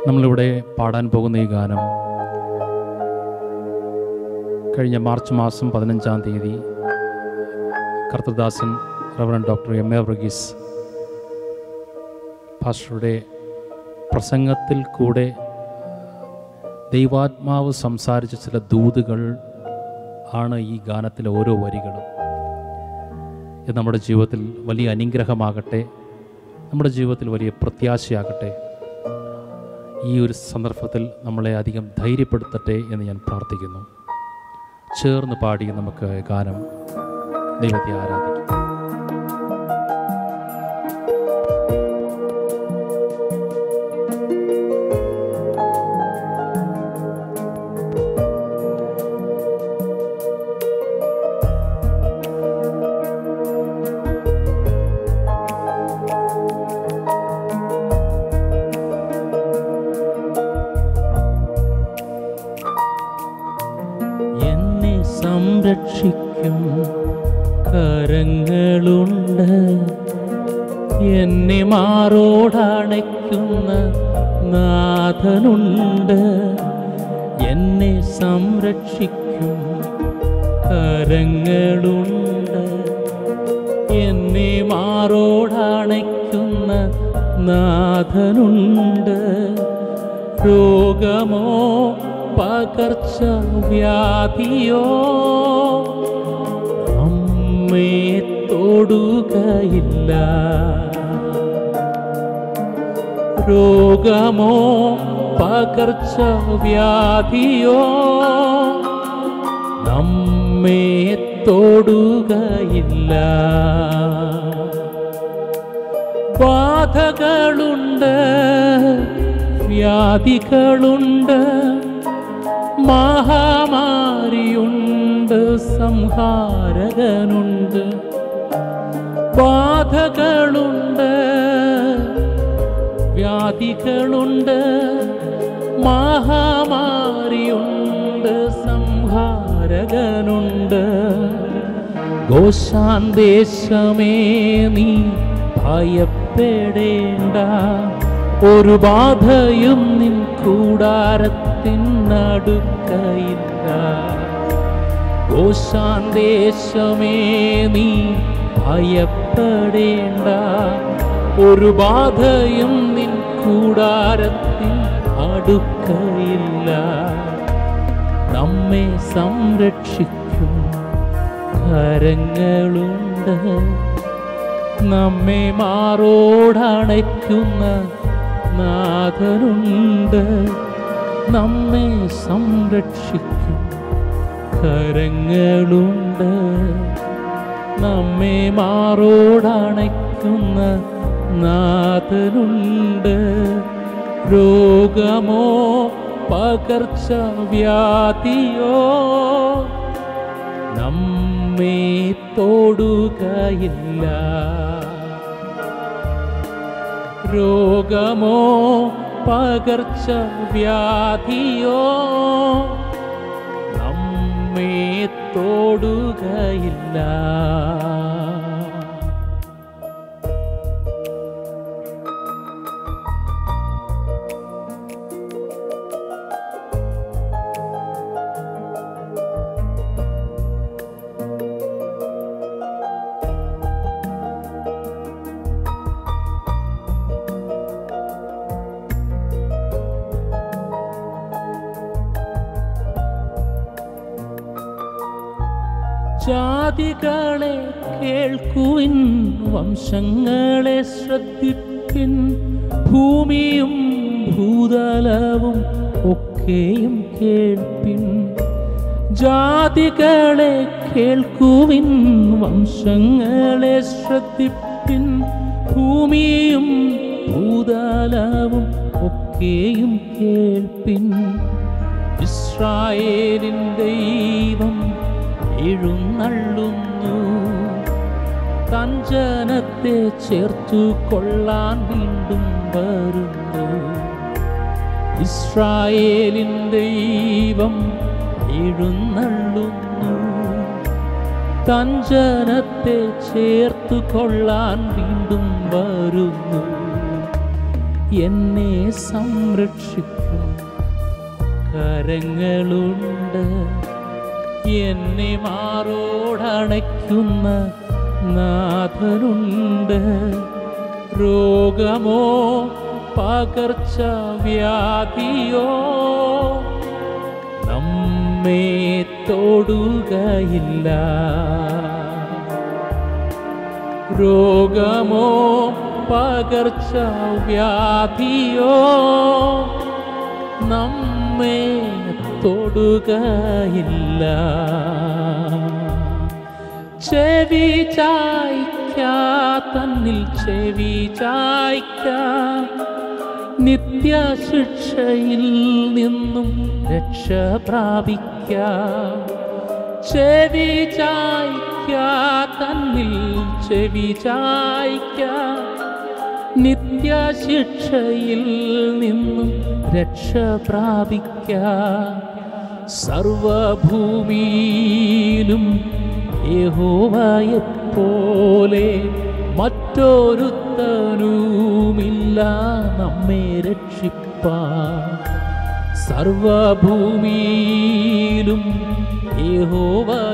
നമ്മളിവിടെ പാടാൻ പോകുന്ന ഈ ഗാനം കഴിഞ്ഞ മാർച്ച് മാസം 15-ാം തീയതി കർത്തൃദാസൻ റവറൻഡ് ഡോക്ടർ എം.എ. വർഗീസ് പാസ്റ്ററുടെ പ്രസംഗത്തിൽ കൂടെ ദൈവാത്മാവ് സംസാരിച്ച ചില ദൂതുകൾ ആണ് ഈ ഗാനത്തിലെ ഓരോ വരികളും. ഇത് നമ്മുടെ ജീവിതത്തിൽ വലിയ അനുഗ്രഹമാകട്ടെ, നമ്മുടെ ജീവിതത്തിൽ വലിയ പ്രത്യാശയാകട്ടെ. ഈ ഒരു സന്ദർഭത്തിൽ നമ്മളെ അധികം ധൈര്യപ്പെടുത്തട്ടെ എന്ന് ഞാൻ പ്രാർത്ഥിക്കുന്നു. ചേർന്ന് പാടി നമുക്ക് ഗാനം ദൈവത്തെ ആരാധിക്കാം. സംരക്ഷിക്കും കരങ്ങളുണ്ട്, എന്നെ മാറോടണയ്ക്കുന്ന നാഥനുണ്ട്. എന്നെ സംരക്ഷിക്കും കരങ്ങളുണ്ട്, എന്നെ മാറോടണയ്ക്കുന്ന നാഥനുണ്ട്. രോഗമോ പകർച്ചവ്യാധിയോ നമ്മെ തൊടുകയില്ല. രോഗമോ പകർച്ചവ്യാധിയോ നമ്മെ തൊടുകയില്ല. ബാധകളുണ്ട്, വ്യാധികളുണ്ട്, മഹാമാരിയുണ്ട്, സംഹാരകനുണ്ട്. ബാധകളുണ്ട്, വ്യാധികളുണ്ട്, മഹാമാരിയുണ്ട്, സംഹാരകനുണ്ട്. ഗോശാൻ ദേശമേ നീ ഭയപ്പെടേണ്ട, ഒരു ബാധയും നിൻ കൂടാരത്തിനടുക്കയില്ല. ഗോശാൻ ദേശമേ നീ ഭയപ്പെടേണ്ട, ഒരു ബാധയും നിൻ കൂടാരത്തിൽ അടുക്കയില്ല. നമ്മെ സംരക്ഷിക്കും കരങ്ങളുണ്ട്, നമ്മെ മാറോടണയ്ക്കുന്ന നാഥനുണ്ട്. നമ്മെ സംരക്ഷിക്കും കരങ്ങളുണ്ട്, നമ്മെ മാറോടണയ്ക്കുന്ന നാഥനുണ്ട്. രോഗമോ പകർച്ചവ്യാധിയോ നമ്മെ തൊടുകയില്ല. രോഗമോ പകർച്ചവ്യാധിയോ നമ്മെ തൊടുകയില്ല. ജാതികളെ കേൾക്കുവിൻ, വംശങ്ങളെ ശ്രദ്ധിപ്പിൻ, ഭൂമിയും ഭൂതലവും ഒക്കെയും കേൾപ്പിൻ. ജാതികളെ കേൾക്കുവിൻ, വംശങ്ങളെ ശ്രദ്ധിപ്പിൻ, ഭൂമിയും ഭൂതലവും ഒക്കെയും കേൾപ്പിൻ. ഇസ്രായേലിൻ ദൈവം എഴുന്നള്ളുന്നു, തൻ ജനത്തെ ചേർത്തു കൊള്ളാൻ വീണ്ടും വരുന്നു. ഇസ്രായേലിൻ ദൈവം എഴുന്നള്ളുന്നു, തൻ ജനത്തെ ചേർത്തു കൊള്ളാൻ വീണ്ടും വരുന്നു. എന്നെ സംരക്ഷിക്കും കരങ്ങളുണ്ട്. എന്നെ മാറോടണയ്ക്കുന്ന നാഥനുണ്ട്. രോഗമോ പകർച്ചവ്യാധിയോ നമ്മെ തൊടുകയില്ല. രോഗമോ പകർച്ചവ്യാധിയോ നമ്മെ തൊടുകയില്ല. ചെവി തന്നിൽ ചെവി നിത്യശിക്ഷയിൽ നിന്നും രക്ഷ പ്രാപിക്കാം. ചെവി തന്നിൽ ചെവി നിത്യശിക്ഷയിൽ നിന്നും രക്ഷ പ്രാപിക്കാം. സർവഭൂമിയിലും യഹോവയെപ്പോലെ മറ്റൊരുത്തനുമില്ല നമ്മെ രക്ഷിപ്പാൻ. സർവഭൂമിയിലും യഹോവയെപ്പോലെ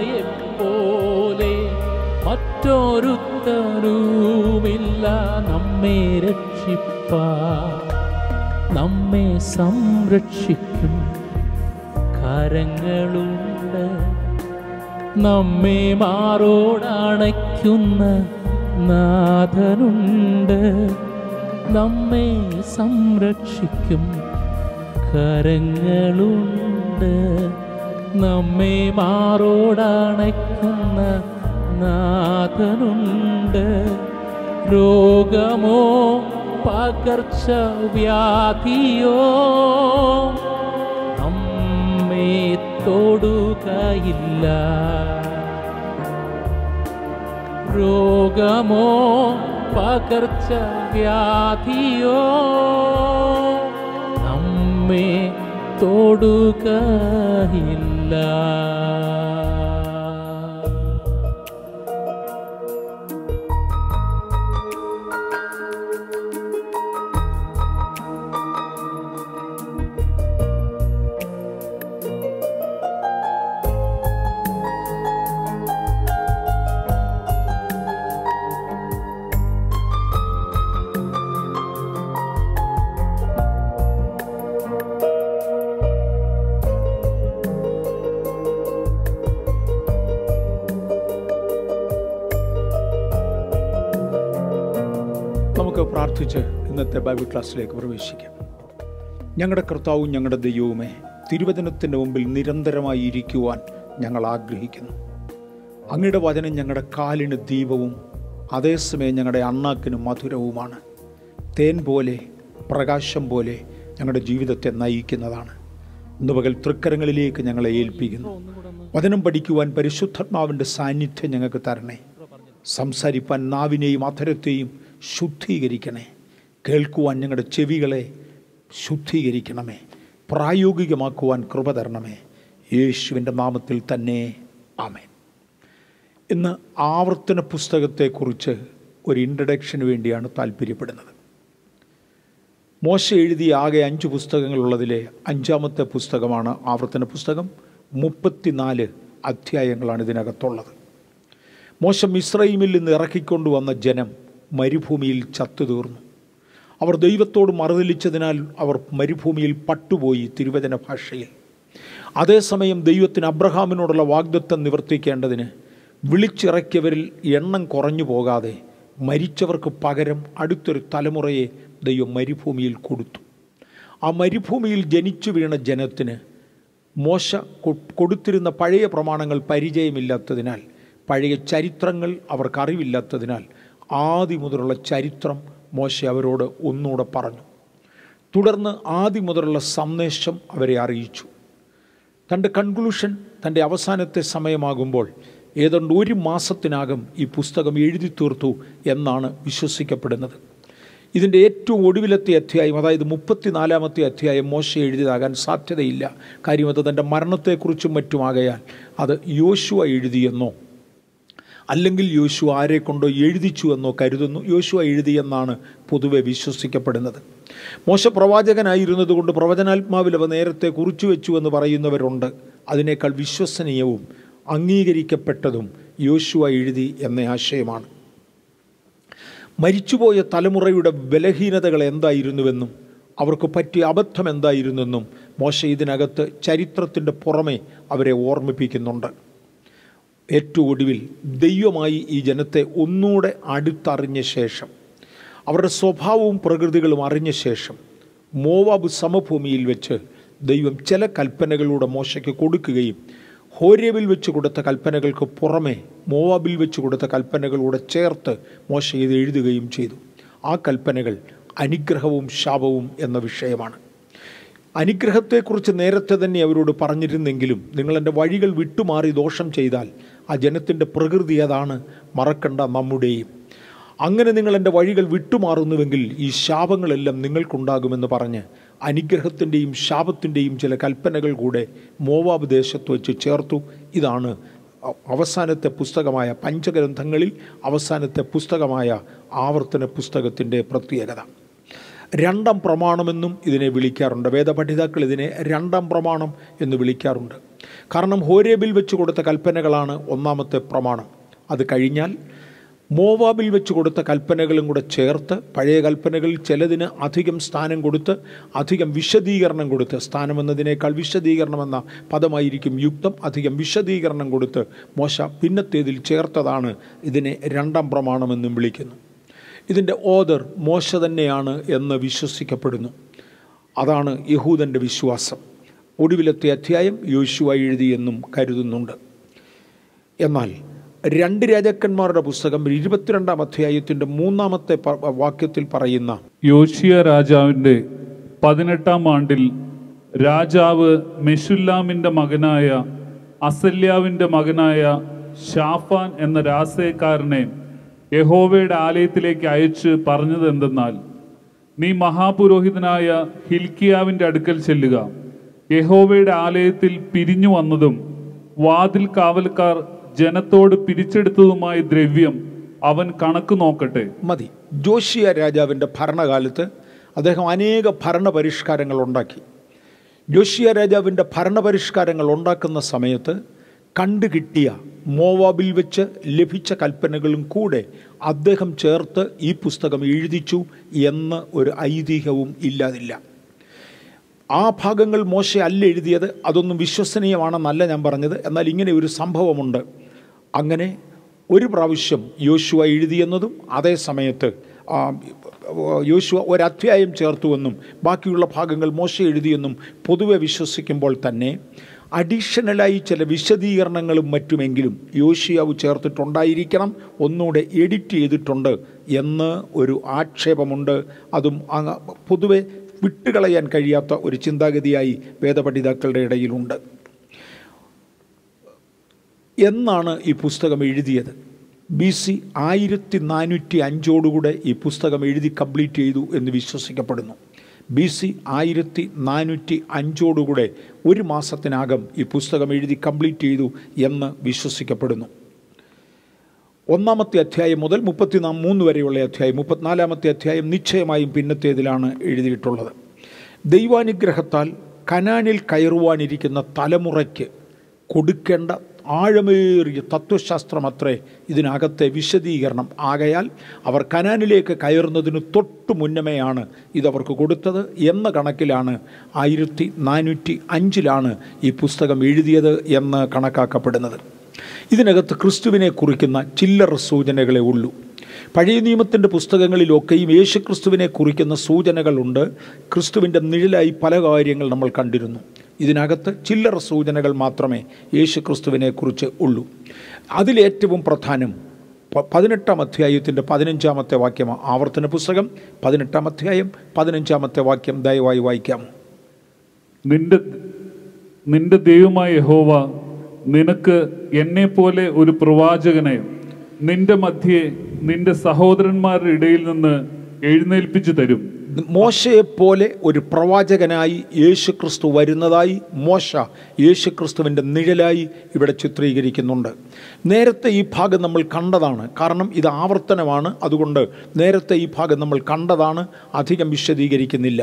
മറ്റൊരുത്തനുമില്ല നമ്മെ രക്ഷിപ്പാൻ. നമ്മെ സംരക്ഷിക്കും കരങ്ങളുണ്ട്. നമ്മെ മാറോടണയ്ക്കുന്ന നാഥനുണ്ട്. നമ്മെ സംരക്ഷിക്കും കരങ്ങളുണ്ട്. നമ്മെ മാറോടണയ്ക്കുന്ന നാഥനുണ്ട്. രോഗമോ പകർച്ചവ്യാധിയോ നമ്മെ തൊടുകയില്ല. രോഗമോ പകർച്ചവ്യാധിയോ നമ്മെ തൊടുകയില്ല. നമുക്ക് പ്രാർത്ഥിച്ച് ഇന്നത്തെ ബൈബിൾ ക്ലാസ്സിലേക്ക് പ്രവേശിക്കാം. ഞങ്ങളുടെ കർത്താവും ഞങ്ങളുടെ ദൈവവുമേ, തിരുവചനത്തിൻ്റെ മുമ്പിൽ നിരന്തരമായി ഇരിക്കുവാൻ ഞങ്ങൾ ആഗ്രഹിക്കുന്നു. അങ്ങയുടെ വചനം ഞങ്ങളുടെ കാലിന് ദീപവും അതേസമയം ഞങ്ങളുടെ അണ്ണാക്കിന് മധുരവുമാണ്. തേൻ പോലെ പ്രകാശം പോലെ ഞങ്ങളുടെ ജീവിതത്തെ നയിക്കുന്നതാണ്. ഇന്ന് പകൽ തൃക്കരങ്ങളിലേക്ക് ഞങ്ങളെ ഏൽപ്പിക്കുന്നു. വചനം പഠിക്കുവാൻ പരിശുദ്ധാത്മാവിൻ്റെ സാന്നിധ്യം ഞങ്ങൾക്ക് തരണേ. സംസാരിപ്പാൻ നാവിനെയും അധരത്തെയും ശുദ്ധീകരിക്കണേ. കേൾക്കുവാൻ ഞങ്ങളുടെ ചെവികളെ ശുദ്ധീകരിക്കണമേ. പ്രായോഗികമാക്കുവാൻ കൃപ തരണമേ. യേശുവിൻ്റെ നാമത്തിൽ തന്നെ ആമേൻ. ഇന്ന് ആവർത്തന പുസ്തകത്തെക്കുറിച്ച് ഒരു ഇൻട്രഡക്ഷന് വേണ്ടിയാണ് താല്പര്യപ്പെടുന്നത്. മോശ എഴുതിയ ആകെ 5 പുസ്തകങ്ങളുള്ളതിലെ 5-ാമത്തെ പുസ്തകമാണ് ആവർത്തന പുസ്തകം. 34 അധ്യായങ്ങളാണ് ഇതിനകത്തുള്ളത്. മോശ മിസ്രയീമിൽ നിന്ന് ഇറക്കിക്കൊണ്ടുവന്ന ജനം മരുഭൂമിയിൽ ചത്തുതീർന്നു. അവർ ദൈവത്തോട് മറുതലിച്ചതിനാൽ അവർ മരുഭൂമിയിൽ പട്ടുപോയി. തിരുവചന ഭാഷയിൽ അതേസമയം ദൈവത്തിന് അബ്രഹാമിനോടുള്ള വാഗ്ദത്തം നിവർത്തിക്കേണ്ടതിന് വിളിച്ചിറക്കിയവരിൽ എണ്ണം കുറഞ്ഞു പോകാതെ മരിച്ചവർക്ക് പകരം അടുത്തൊരു തലമുറയെ ദൈവം മരുഭൂമിയിൽ കൊടുത്തു. ആ മരുഭൂമിയിൽ ജനിച്ചു വീണ ജനത്തിന് മോശ കൊടുത്തിരുന്ന പഴയ പ്രമാണങ്ങൾ പരിചയമില്ലാത്തതിനാൽ, പഴയ ചരിത്രങ്ങൾ അവർക്കറിവില്ലാത്തതിനാൽ ആദ്യം മുതലുള്ള ചരിത്രം മോശ അവരോട് ഒന്നുകൂടെ പറഞ്ഞു. തുടർന്ന് ആദ്യം മുതലുള്ള സന്ദേശം അവരെ അറിയിച്ചു. തൻ്റെ കൺക്ലൂഷൻ, തൻ്റെ അവസാനത്തെ സമയമാകുമ്പോൾ ഏതാണ്ട് 1 മാസത്തിനകം ഈ പുസ്തകം എഴുതി തീർത്തു എന്നാണ് വിശ്വസിക്കപ്പെടുന്നത്. ഇതിൻ്റെ ഏറ്റവും ഒടുവിലത്തെ അധ്യായം, അതായത് 34-ാമത്തെ അധ്യായം മോശ എഴുതിയതാകാൻ സാധ്യതയില്ല. കാര്യം അത് തൻ്റെ മരണത്തെക്കുറിച്ചും മറ്റുമാകയാൽ അത് യോശുവ എഴുതിയെന്നോ അല്ലെങ്കിൽ യോശുവ ആരെ കൊണ്ടോ എഴുതിച്ചു എന്നോ കരുതുന്നു. യോശുവ എഴുതിയെന്നാണ് പൊതുവെ വിശ്വസിക്കപ്പെടുന്നത്. മോശ പ്രവാചകനായിരുന്നതുകൊണ്ട് പ്രവചനാത്മാവിൽ അവ നേരത്തെ കുറിച്ചു വെച്ചു എന്ന് പറയുന്നവരുണ്ട്. അതിനേക്കാൾ വിശ്വസനീയവും അംഗീകരിക്കപ്പെട്ടതും യോശുവ എഴുതി എന്ന ആശയമാണ്. മരിച്ചുപോയ തലമുറയുടെ ബലഹീനതകൾ എന്തായിരുന്നുവെന്നും അവർക്ക് പറ്റിയ അബദ്ധം എന്തായിരുന്നെന്നും മോശ ഇതിനകത്ത് ചരിത്രത്തിൻ്റെ പുറമെ അവരെ ഓർമ്മിപ്പിക്കുന്നുണ്ട്. ഏറ്റവും ഒടുവിൽ ദൈവമായി ഈ ജനത്തെ ഒന്നുകൂടെ അടുത്തറിഞ്ഞ ശേഷം, അവരുടെ സ്വഭാവവും പ്രകൃതികളും അറിഞ്ഞ ശേഷം, മോവാബ് സമഭൂമിയിൽ വെച്ച് ദൈവം ചില കൽപ്പനകളിലൂടെ മോശയ്ക്ക് കൊടുക്കുകയും ഹോരേബിൽ വെച്ച് കൊടുത്ത കൽപ്പനകൾക്ക് പുറമെ മോവാബിൽ വെച്ച് കൊടുത്ത കൽപ്പനകളൂടെ ചേർത്ത് മോശ ഇത് എഴുതുകയും ചെയ്തു. ആ കൽപ്പനകൾ അനുഗ്രഹവും ശാപവും എന്ന വിഷയമാണ്. അനുഗ്രഹത്തെക്കുറിച്ച് നേരത്തെ തന്നെ അവരോട് പറഞ്ഞിരുന്നെങ്കിലും, നിങ്ങളെൻ്റെ വഴികൾ വിട്ടുമാറി ദോഷം ചെയ്താൽ ആ ജനത്തിൻ്റെ പ്രകൃതി അതാണ്, മറക്കണ്ട നമ്മുടെയും. അങ്ങനെ നിങ്ങൾ എൻ്റെ വഴികൾ വിട്ടുമാറുന്നുവെങ്കിൽ ഈ ശാപങ്ങളെല്ലാം നിങ്ങൾക്കുണ്ടാകുമെന്ന് പറഞ്ഞ് അനുഗ്രഹത്തിൻ്റെയും ശാപത്തിൻ്റെയും ചില കൽപ്പനകൾ കൂടെ മോവാബ് ദേശത്ത് വെച്ച് ചേർത്തു. ഇതാണ് അവസാനത്തെ പുസ്തകമായ പഞ്ചഗ്രന്ഥങ്ങളിൽ അവസാനത്തെ പുസ്തകമായ ആവർത്തന പുസ്തകത്തിൻ്റെ പ്രത്യേകത. രണ്ടാം പ്രമാണമെന്നും ഇതിനെ വിളിക്കാറുണ്ട്. വേദപഠിതാക്കൾ ഇതിനെ രണ്ടാം പ്രമാണം എന്ന് വിളിക്കാറുണ്ട്. കാരണം ഹോരേബിൽ വെച്ച് കൊടുത്ത കൽപ്പനകളാണ് ഒന്നാമത്തെ പ്രമാണം. അത് കഴിഞ്ഞാൽ മോവാബിൽ വെച്ച് കൊടുത്ത കൽപ്പനകളും കൂടെ ചേർത്ത്, പഴയ കൽപ്പനകളിൽ ചിലതിന് അധികം സ്ഥാനം കൊടുത്ത്, അധികം വിശദീകരണം കൊടുത്ത്, സ്ഥാനം എന്നതിനേക്കാൾ വിശദീകരണം എന്ന പദമായിരിക്കും യുക്തം, അധികം വിശദീകരണം കൊടുത്ത് മോശ പിന്നത്തേതിൽ ചേർത്തതാണ് ഇതിനെ രണ്ടാം പ്രമാണമെന്നും വിളിക്കുന്നു. ഇതിൻ്റെ ഓദർ മോശ തന്നെയാണ് എന്ന് വിശ്വസിക്കപ്പെടുന്നു. അതാണ് യഹൂദൻ്റെ വിശ്വാസം. ഒടുവിലത്തെ അധ്യായം യോശുവ എഴുതിയെന്നും കരുതുന്നുണ്ട്. എന്നാൽ 2 രാജാക്കന്മാരുടെ പുസ്തകം 22-ാം അധ്യായത്തിൻ്റെ 3-ാമത്തെ വാക്യത്തിൽ പറയുന്ന, യോശിയ രാജാവിൻ്റെ 18-ാം ആണ്ടിൽ രാജാവ് മെശുല്ലാമിൻ്റെ മകനായ അസല്യാവിൻ്റെ മകനായ ഷാഫാൻ എന്ന രാസേക്കാരനെ യഹോവയുടെ ആലയത്തിലേക്ക് അയച്ച് പറഞ്ഞത് എന്തെന്നാൽ, നീ മഹാപുരോഹിതനായ ഹിൽക്കിയാവിൻ്റെ അടുക്കൽ ചെല്ലുക. യഹോവയുടെ ആലയത്തിൽ പിരിഞ്ഞു വന്നതും വാതിൽ കാവൽക്കാർ ജനത്തോട് പിരിച്ചെടുത്തതുമായ ദ്രവ്യം അവൻ കണക്ക് നോക്കട്ടെ. മതി. ജോഷിയ രാജാവിൻ്റെ ഭരണകാലത്ത് അദ്ദേഹം അനേക ഭരണപരിഷ്കാരങ്ങൾ ഉണ്ടാക്കി. ജോഷിയ രാജാവിൻ്റെ ഭരണപരിഷ്കാരങ്ങൾ ഉണ്ടാക്കുന്ന സമയത്ത് കണ്ടുകിട്ടിയ മോവാബിൽ വെച്ച് ലഭിച്ച കൽപ്പനകളും കൂടെ അദ്ദേഹം ചേർത്ത് ഈ പുസ്തകം എഴുതിച്ചു എന്ന് ഒരു ഐതിഹ്യവും ഇല്ലാതില്ല. ആ ഭാഗങ്ങൾ മോശ അല്ല എഴുതിയത്. അതൊന്നും വിശ്വസനീയമാണെന്നല്ല ഞാൻ പറഞ്ഞത്. എന്നാൽ ഇങ്ങനെ ഒരു സംഭവമുണ്ട്. അങ്ങനെ ഒരു പ്രാവശ്യം യോശുവ എഴുതിയെന്നതും അതേ സമയത്ത് യോശുവ ഒരധ്യായം ചേർത്തുവെന്നും ബാക്കിയുള്ള ഭാഗങ്ങൾ മോശ എഴുതിയെന്നും പൊതുവെ വിശ്വസിക്കുമ്പോൾ തന്നെ അഡീഷണലായി ചില വിശദീകരണങ്ങളും മറ്റുമെങ്കിലും യോശുവാവ് ചേർത്തിട്ടുണ്ടായിരിക്കണം, ഒന്നുകൂടെ എഡിറ്റ് ചെയ്തിട്ടുണ്ട് എന്ന് ഒരു ആക്ഷേപമുണ്ട്. അതും പൊതുവെ വിട്ടുകളയാൻ കഴിയാത്ത ഒരു ചിന്താഗതിയായി വേദപഠിതാക്കളുടെ ഇടയിലുണ്ട്. എന്നാണ് ഈ പുസ്തകം എഴുതിയത്? BC 1405 ഈ പുസ്തകം എഴുതി കംപ്ലീറ്റ് ചെയ്തു എന്ന് വിശ്വസിക്കപ്പെടുന്നു. BC 1405 1 മാസത്തിനകം ഈ പുസ്തകം എഴുതി കംപ്ലീറ്റ് ചെയ്തു എന്ന് വിശ്വസിക്കപ്പെടുന്നു. 1-ാമത്തെ അധ്യായം മുതൽ 33 വരെയുള്ള അധ്യായം, 34-ാമത്തെ അധ്യായം നിശ്ചയമായും പിന്നത്തേതിലാണ് എഴുതിയിട്ടുള്ളത്. ദൈവാനുഗ്രഹത്താൽ കനാനിൽ കയറുവാനിരിക്കുന്ന തലമുറയ്ക്ക് കൊടുക്കേണ്ട ആഴമേറിയ തത്വശാസ്ത്രമത്രേ ഇതിനകത്തെ വിശദീകരണം. ആകയാൽ അവർ കനാനിലേക്ക് കയറുന്നതിന് തൊട്ടു മുന്നമേയാണ് ഇതവർക്ക് കൊടുത്തത് എന്ന കണക്കിലാണ് 1405 ഈ പുസ്തകം എഴുതിയത് എന്ന് കണക്കാക്കപ്പെടുന്നത്. ഇതിനകത്ത് ക്രിസ്തുവിനെ കുറിക്കുന്ന ചില്ലറ സൂചനകളെ ഉള്ളൂ. പഴയ നിയമത്തിൻ്റെ പുസ്തകങ്ങളിലൊക്കെയും യേശുക്രിസ്തുവിനെ കുറിക്കുന്ന സൂചനകളുണ്ട്. ക്രിസ്തുവിൻ്റെ നിഴലായി പല കാര്യങ്ങൾ നമ്മൾ കണ്ടിരുന്നു. ഇതിനകത്ത് ചില്ലറ സൂചനകൾ മാത്രമേ യേശുക്രിസ്തുവിനെ കുറിച്ച് ഉള്ളൂ. അതിലേറ്റവും പ്രധാനം 18-ാം അധ്യായത്തിൻ്റെ 15-ാമത്തെ വാക്യമാണ്. ആവർത്തന പുസ്തകം 18-ാം അധ്യായം 15-ാമത്തെ വാക്യം ദയവായി വായിക്കാമോ? നിന്റെ ദൈവമായ യഹോവ നിനക്ക് എന്നെപ്പോലെ ഒരു പ്രവാചകനെ നിന്റെ മധ്യേ നിന്റെ സഹോദരന്മാരുടെ ഇടയിൽ നിന്ന് എഴുന്നേൽപ്പിച്ചു തരും. മോശയെപ്പോലെ ഒരു പ്രവാചകനായി യേശുക്രിസ്തു വരുന്നതായി മോശ യേശുക്രിസ്തുവിൻ്റെ നിഴലായി ഇവിടെ ചിത്രീകരിക്കുന്നുണ്ട്. നേരത്തെ ഈ ഭാഗം നമ്മൾ കണ്ടതാണ്, കാരണം ഇത് ആവർത്തനമാണ്. അതുകൊണ്ട് നേരത്തെ ഈ ഭാഗം നമ്മൾ കണ്ടതാണ്, അധികം വിശദീകരിക്കുന്നില്ല.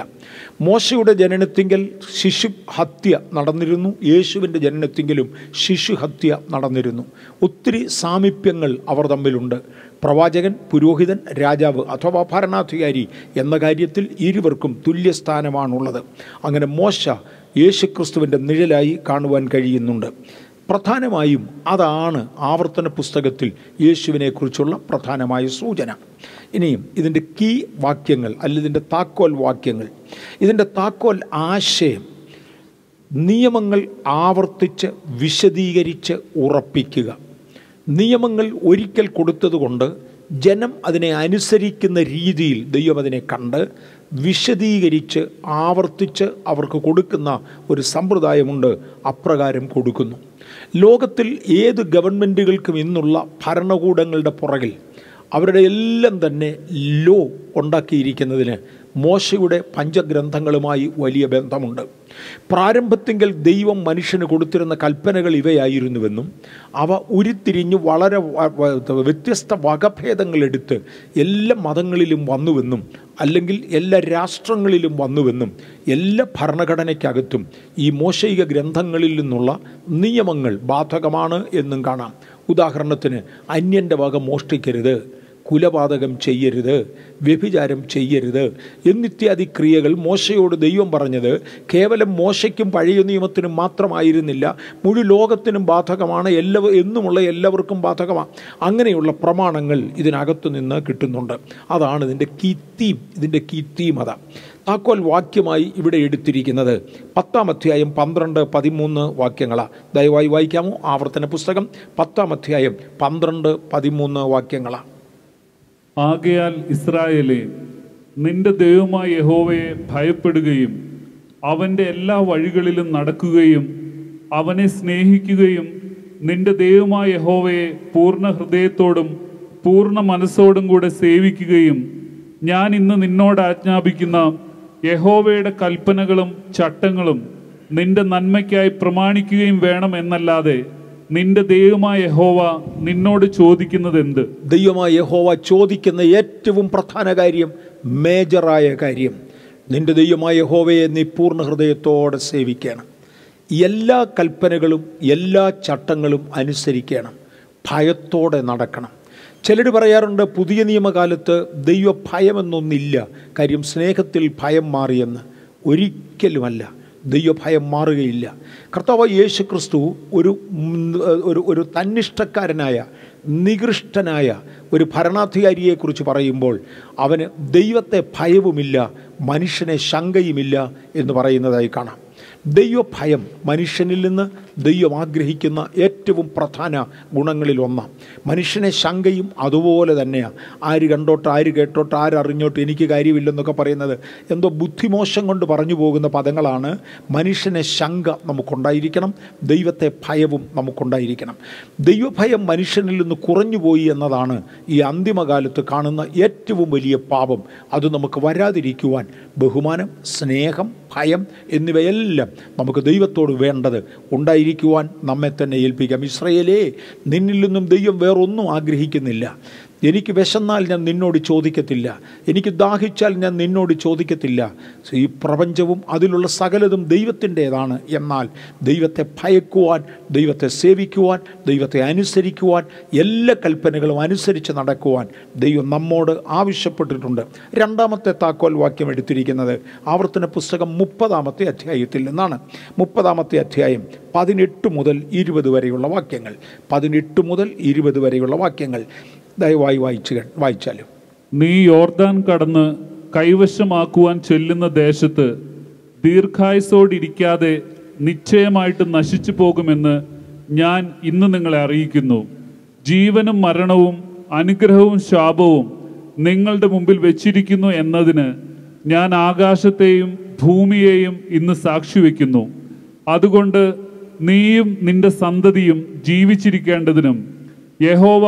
മോശയുടെ ജനനത്തിങ്കൽ ശിശു ഹത്യ നടന്നിരുന്നു, യേശുവിൻ്റെ ജനനത്തിങ്കിലും ശിശു ഹത്യ നടന്നിരുന്നു. ഒത്തിരി സാമീപ്യങ്ങൾ അവർ തമ്മിലുണ്ട്. പ്രവാചകൻ, പുരോഹിതൻ, രാജാവ് അഥവാ ഭരണാധികാരി എന്ന കാര്യത്തിൽ ഇരുവർക്കും തുല്യസ്ഥാനമാണുള്ളത്. അങ്ങനെ മോശ യേശുക്രിസ്തുവിൻ്റെ നിഴലായി കാണുവാൻ കഴിയുന്നുണ്ട്. പ്രധാനമായും അതാണ് ആവർത്തന പുസ്തകത്തിൽ യേശുവിനെക്കുറിച്ചുള്ള പ്രധാനമായ സൂചന. ഇനിയും ഇതിൻ്റെ കീ വാക്യങ്ങൾ അല്ലെങ്കിൽ ഇതിൻ്റെ താക്കോൽ വാക്യങ്ങൾ, ഇതിൻ്റെ താക്കോൽ ആശയം, നിയമങ്ങൾ ആവർത്തിച്ച് വിശദീകരിച്ച് ഉറപ്പിക്കുക. നിയമങ്ങൾ ഒരിക്കൽ കൊടുത്തതുകൊണ്ട് ജനം അതിനെ അനുസരിക്കുന്ന രീതിയിൽ ദൈവം അതിനെ കണ്ട് വിശദീകരിച്ച് ആവർത്തിച്ച് അവർക്ക് കൊടുക്കുന്ന ഒരു സമ്പ്രദായമുണ്ട്, അപ്രകാരം കൊടുക്കുന്നു. ലോകത്തിൽ ഏത് ഗവൺമെൻറ്റുകൾക്കും ഇന്നുള്ള ഭരണകൂടങ്ങളുടെ പുറകിൽ അവരുടെ എല്ലാം തന്നെ ലോ ഉണ്ടാക്കിയിരിക്കുന്നതിന് മോശയുടെ പഞ്ചഗ്രന്ഥങ്ങളുമായി വലിയ ബന്ധമുണ്ട്. പ്രാരംഭത്തിങ്കൽ ദൈവം മനുഷ്യന് കൊടുത്തിരുന്ന കൽപ്പനകൾ ഇവയായിരുന്നുവെന്നും അവ ഉരുത്തിരിഞ്ഞ് വളരെ വ്യത്യസ്ത വകഭേദങ്ങളെടുത്ത് എല്ലാ മതങ്ങളിലും വന്നുവെന്നും അല്ലെങ്കിൽ എല്ലാ രാഷ്ട്രങ്ങളിലും വന്നുവെന്നും എല്ലാ ഭരണഘടനയ്ക്കകത്തും ഈ മോശയിക ഗ്രന്ഥങ്ങളിൽ നിന്നുള്ള നിയമങ്ങൾ ബാധകമാണ് എന്നും കാണാം. ഉദാഹരണത്തിന്, അന്യൻ്റെ വക മോഷ്ടിക്കരുത്, കുലപാതകം ചെയ്യരുത്, വ്യഭിചാരം ചെയ്യരുത് എന്നിത്യാദി ക്രിയകൾ മോശയോട് ദൈവം പറഞ്ഞത് കേവലം മോശയ്ക്കും പഴയ നിയമത്തിനും മാത്രമായിരുന്നില്ല, മുഴു ലോകത്തിനും ബാധകമാണ്, എന്നുമുള്ള എല്ലാവർക്കും ബാധകമാണ്. അങ്ങനെയുള്ള പ്രമാണങ്ങൾ ഇതിനകത്തു നിന്ന് കിട്ടുന്നുണ്ട്. അതാണ് ഇതിൻ്റെ കീത്തീം അതാണ്. താക്കോൽ വാക്യമായി ഇവിടെ എടുത്തിരിക്കുന്നത് 10-ാം അധ്യായം 12-13 വാക്യങ്ങളാണ്. ദയവായി വായിക്കാമോ? ആവർത്തന പുസ്തകം 10-ാം അധ്യായം 12-13 വാക്യങ്ങളാണ്. ആകയാൽ ഇസ്രായേലേ, നിന്റെ ദൈവമായ യഹോവയെ ഭയപ്പെടുകയും അവൻ്റെ എല്ലാ വഴികളിലും നടക്കുകയും അവനെ സ്നേഹിക്കുകയും നിന്റെ ദൈവമായ യഹോവയെ പൂർണ്ണ ഹൃദയത്തോടും പൂർണ്ണ മനസ്സോടും കൂടെ സേവിക്കുകയും ഞാൻ ഇന്ന് നിന്നോട് ആജ്ഞാപിക്കുന്ന യഹോവയുടെ കൽപ്പനകളും ചട്ടങ്ങളും നിന്റെ നന്മയ്ക്കായി പ്രമാണിക്കുകയും വേണം എന്നല്ലാതെ നിന്റെ ദൈവമായ യഹോവ നിന്നോട് ചോദിക്കുന്നത് എന്ത്? ദൈവമായ യഹോവ ചോദിക്കുന്ന ഏറ്റവും പ്രധാന കാര്യം, മേജറായ കാര്യം, നിന്റെ ദൈവമായ യഹോവയെ നീ പൂർണ്ണ ഹൃദയത്തോടെ സേവിക്കണം. എല്ലാ കൽപ്പനകളും എല്ലാ ചട്ടങ്ങളും അനുസരിക്കണം, ഭയത്തോടെ നടക്കണം. ചിലർ പറയാറുണ്ട്, പുതിയ നിയമകാലത്ത് ദൈവ ഭയമെന്നൊന്നില്ല, കാര്യം സ്നേഹത്തിൽ ഭയം മാറിയെന്ന്. ഒരിക്കലുമല്ല, ദൈവഭയം മാറുകയില്ല. കർത്താവ് യേശു ക്രിസ്തു ഒരു തന്നിഷ്ടക്കാരനായ നികൃഷ്ടനായ ഒരു ഭരണാധികാരിയെക്കുറിച്ച് പറയുമ്പോൾ അവന് ദൈവത്തെ ഭയവുമില്ല, മനുഷ്യനെ ശങ്കയുമില്ല എന്ന് പറയുന്നതായി കാണാം. ദൈവഭയം മനുഷ്യനിൽ നിന്ന് ദൈവം ആഗ്രഹിക്കുന്ന ഏറ്റവും പ്രധാന ഗുണങ്ങളിൽ ഒന്നാണ്. മനുഷ്യനെ ശങ്കയും അതുപോലെ തന്നെയാണ്. ആര് കണ്ടോട്ട്, ആര് കേട്ടോട്ട്, ആരറിഞ്ഞോട്ട്, എനിക്ക് കാര്യമില്ലെന്നൊക്കെ പറയുന്നത് എന്തോ ബുദ്ധിമോശം കൊണ്ട് പറഞ്ഞു പോകുന്ന പദങ്ങളാണ്. മനുഷ്യനെ ശങ്ക നമുക്കുണ്ടായിരിക്കണം, ദൈവത്തെ ഭയവും നമുക്കുണ്ടായിരിക്കണം. ദൈവഭയം മനുഷ്യനിൽ നിന്ന് കുറഞ്ഞുപോയി എന്നതാണ് ഈ അന്തിമകാലത്ത് കാണുന്ന ഏറ്റവും വലിയ പാപം. അത് നമുക്ക് വരാതിരിക്കുവാൻ ബഹുമാനം, സ്നേഹം, ഭയം എന്നിവയെല്ലാം നമുക്ക് ദൈവത്തോട് വേണ്ടത് ഉണ്ടായിരിക്കുവാൻ നമ്മെ തന്നെ ഏൽപ്പിക്കാം. ഇസ്രായേലേ, നിന്നിൽ നിന്നും ദൈവം വേറൊന്നും ആഗ്രഹിക്കുന്നില്ല. എനിക്ക് വിശന്നാൽ ഞാൻ നിന്നോട് ചോദിക്കത്തില്ല, എനിക്ക് ദാഹിച്ചാൽ ഞാൻ നിന്നോട് ചോദിക്കത്തില്ല. ഈ പ്രപഞ്ചവും അതിലുള്ള സകലതും ദൈവത്തിൻ്റേതാണ്. എന്നാൽ ദൈവത്തെ ഭയക്കുവാൻ, ദൈവത്തെ സേവിക്കുവാൻ, ദൈവത്തെ അനുസരിക്കുവാൻ, എല്ലാ കൽപ്പനകളും അനുസരിച്ച് നടക്കുവാൻ ദൈവം നമ്മോട് ആവശ്യപ്പെട്ടിട്ടുണ്ട്. 2-ാമത്തെ താക്കോൽ വാക്യം എടുത്തിരിക്കുന്നത് ആവർത്തന പുസ്തകം 30-ാമത്തെ അധ്യായത്തിൽ നിന്നാണ്. 30-ാമത്തെ അധ്യായം 18 മുതൽ 20 വരെയുള്ള വാക്യങ്ങൾ. 18 മുതൽ 20 വരെയുള്ള വാക്യങ്ങൾ ദയവായി വായിച്ചാലും. നീ യോർദാൻ കടന്ന് കൈവശമാക്കുവാൻ ചെല്ലുന്ന ദേശത്ത് ദീർഘായുസോടിരിക്കാതെ നിശ്ചയമായിട്ട് നശിച്ചു പോകുമെന്ന് ഞാൻ ഇന്ന് നിങ്ങളെ അറിയിക്കുന്നു. ജീവനും മരണവും അനുഗ്രഹവും ശാപവും നിങ്ങളുടെ മുമ്പിൽ വെച്ചിരിക്കുന്നു എന്നതിന് ഞാൻ ആകാശത്തെയും ഭൂമിയെയും ഇന്ന് സാക്ഷി വയ്ക്കുന്നു. അതുകൊണ്ട് നീയും നിന്റെ സന്തതിയും ജീവിച്ചിരിക്കേണ്ടതിനും യഹോവ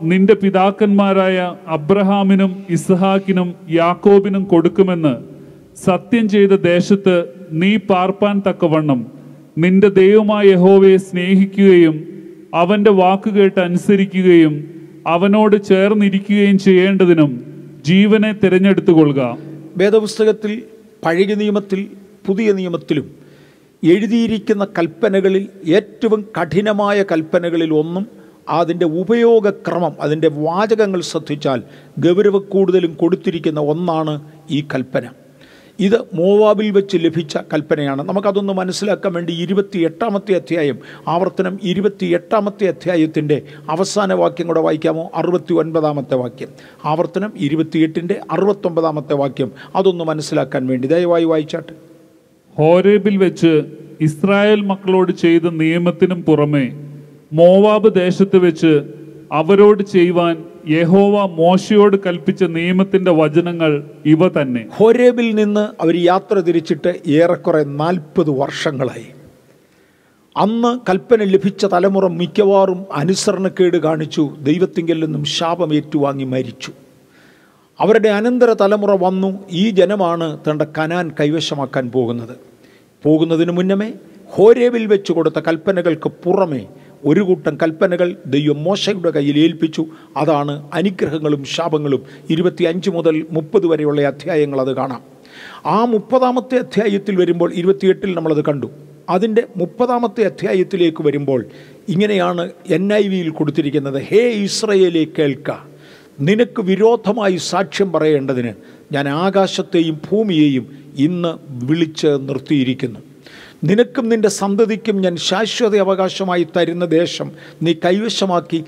നിന്റെ പിതാക്കന്മാരായ അബ്രഹാമിനും ഇസ്ഹാക്കിനും യാക്കോബിനും കൊടുക്കുമെന്ന് സത്യം ചെയ്ത ദേശത്ത് നീ പാർപ്പാൻ തക്കവണ്ണം നിന്റെ ദൈവമായ യഹോവയെ സ്നേഹിക്കുകയും അവന്റെ വാക്കുകേട്ട് അനുസരിക്കുകയും അവനോട് ചേർന്നിരിക്കുകയും ചെയ്യേണ്ടതിനും ജീവനെ തിരഞ്ഞെടുത്തുകൊള്ളുക. വേദപുസ്തകത്തിൽ പഴയ നിയമത്തിൽ പുതിയ നിയമത്തിലും എഴുതിയിരിക്കുന്ന കൽപ്പനകളിൽ ഏറ്റവും കഠിനമായ കൽപ്പനകളിൽ ഒന്നും അതിൻ്റെ ഉപയോഗക്രമം, അതിൻ്റെ വാചകങ്ങൾ ശ്രദ്ധിച്ചാൽ ഗൗരവക്കൂടുതലും കൊടുത്തിരിക്കുന്ന ഒന്നാണ് ഈ കൽപ്പന. ഇത് മോവാബിൽ വെച്ച് ലഭിച്ച കൽപ്പനയാണ്. നമുക്കതൊന്ന് മനസ്സിലാക്കാൻ വേണ്ടി 28-ാമത്തെ അധ്യായം, ആവർത്തനം 28-ാമത്തെ അധ്യായത്തിൻ്റെ അവസാന വാക്യം കൂടെ വായിക്കാമോ? 69-ാമത്തെ വാക്യം, ആവർത്തനം 28-ന്റെ 69-ാമത്തെ വാക്യം, അതൊന്ന് മനസ്സിലാക്കാൻ വേണ്ടി ദയവായി വായിച്ചാട്ടെ. ഹോരേബിൽ വെച്ച് ഇസ്രായേൽ മക്കളോട് ചെയ്ത നിയമത്തിനും പുറമെ മോവാബ് ദേശത്ത് വെച്ച് അവരോട് ചെയ്യുവാൻ യഹോവ മോശയോട് കൽപ്പിച്ച നിയമത്തിന്റെ വചനങ്ങൾ ഇവ തന്നെ. ഹോരേബിൽ നിന്ന് അവർ യാത്ര തിരിച്ചിട്ട് ഏറെക്കുറെ 40 വർഷങ്ങളായി. അന്ന് കൽപ്പന ലഭിച്ച തലമുറ മിക്കവാറും അനുസരണക്കേട് കാണിച്ചു, ദൈവത്തിങ്കിൽ നിന്നും ശാപം ഏറ്റുവാങ്ങി മരിച്ചു. അവരുടെ അനന്തര തലമുറ വന്നു. ഈ ജനമാണ് തന്റെ കനാൻ കൈവശമാക്കാൻ പോകുന്നതിന് മുന്നമേ ഹോരേബിൽ വെച്ച് കൊടുത്ത കൽപ്പനകൾക്ക് പുറമെ ഒരു കൂട്ടം കൽപ്പനകൾ ദൈവം മോശയുടെ കയ്യിൽ ഏൽപ്പിച്ചു. അതാണ് അനുഗ്രഹങ്ങളും ശാപങ്ങളും. 25 മുതൽ 30 വരെയുള്ള അധ്യായങ്ങൾ അത് കാണാം. ആ 30-ാമത്തെ അധ്യായത്തിൽ വരുമ്പോൾ 28-ൽ നമ്മളത് കണ്ടു. അതിൻ്റെ 30-ാമത്തെ അധ്യായത്തിലേക്ക് വരുമ്പോൾ ഇങ്ങനെയാണ് NIV-യിൽ കൊടുത്തിരിക്കുന്നത്: ഹേ ഇസ്രായേലേ, കേൾക്ക, നിനക്ക് വിരോധമായി സാക്ഷ്യം പറയേണ്ടതിന് ഞാൻ ആകാശത്തെയും ഭൂമിയെയും ഇന്ന് വിളിച്ച് നിർത്തിയിരിക്കുന്നു. നിനക്കും നിന്റെ സന്തതിക്കും ഞാൻ ശാശ്വത അവകാശമായി തരുന്ന ദേശം നീ കൈവശമാക്കി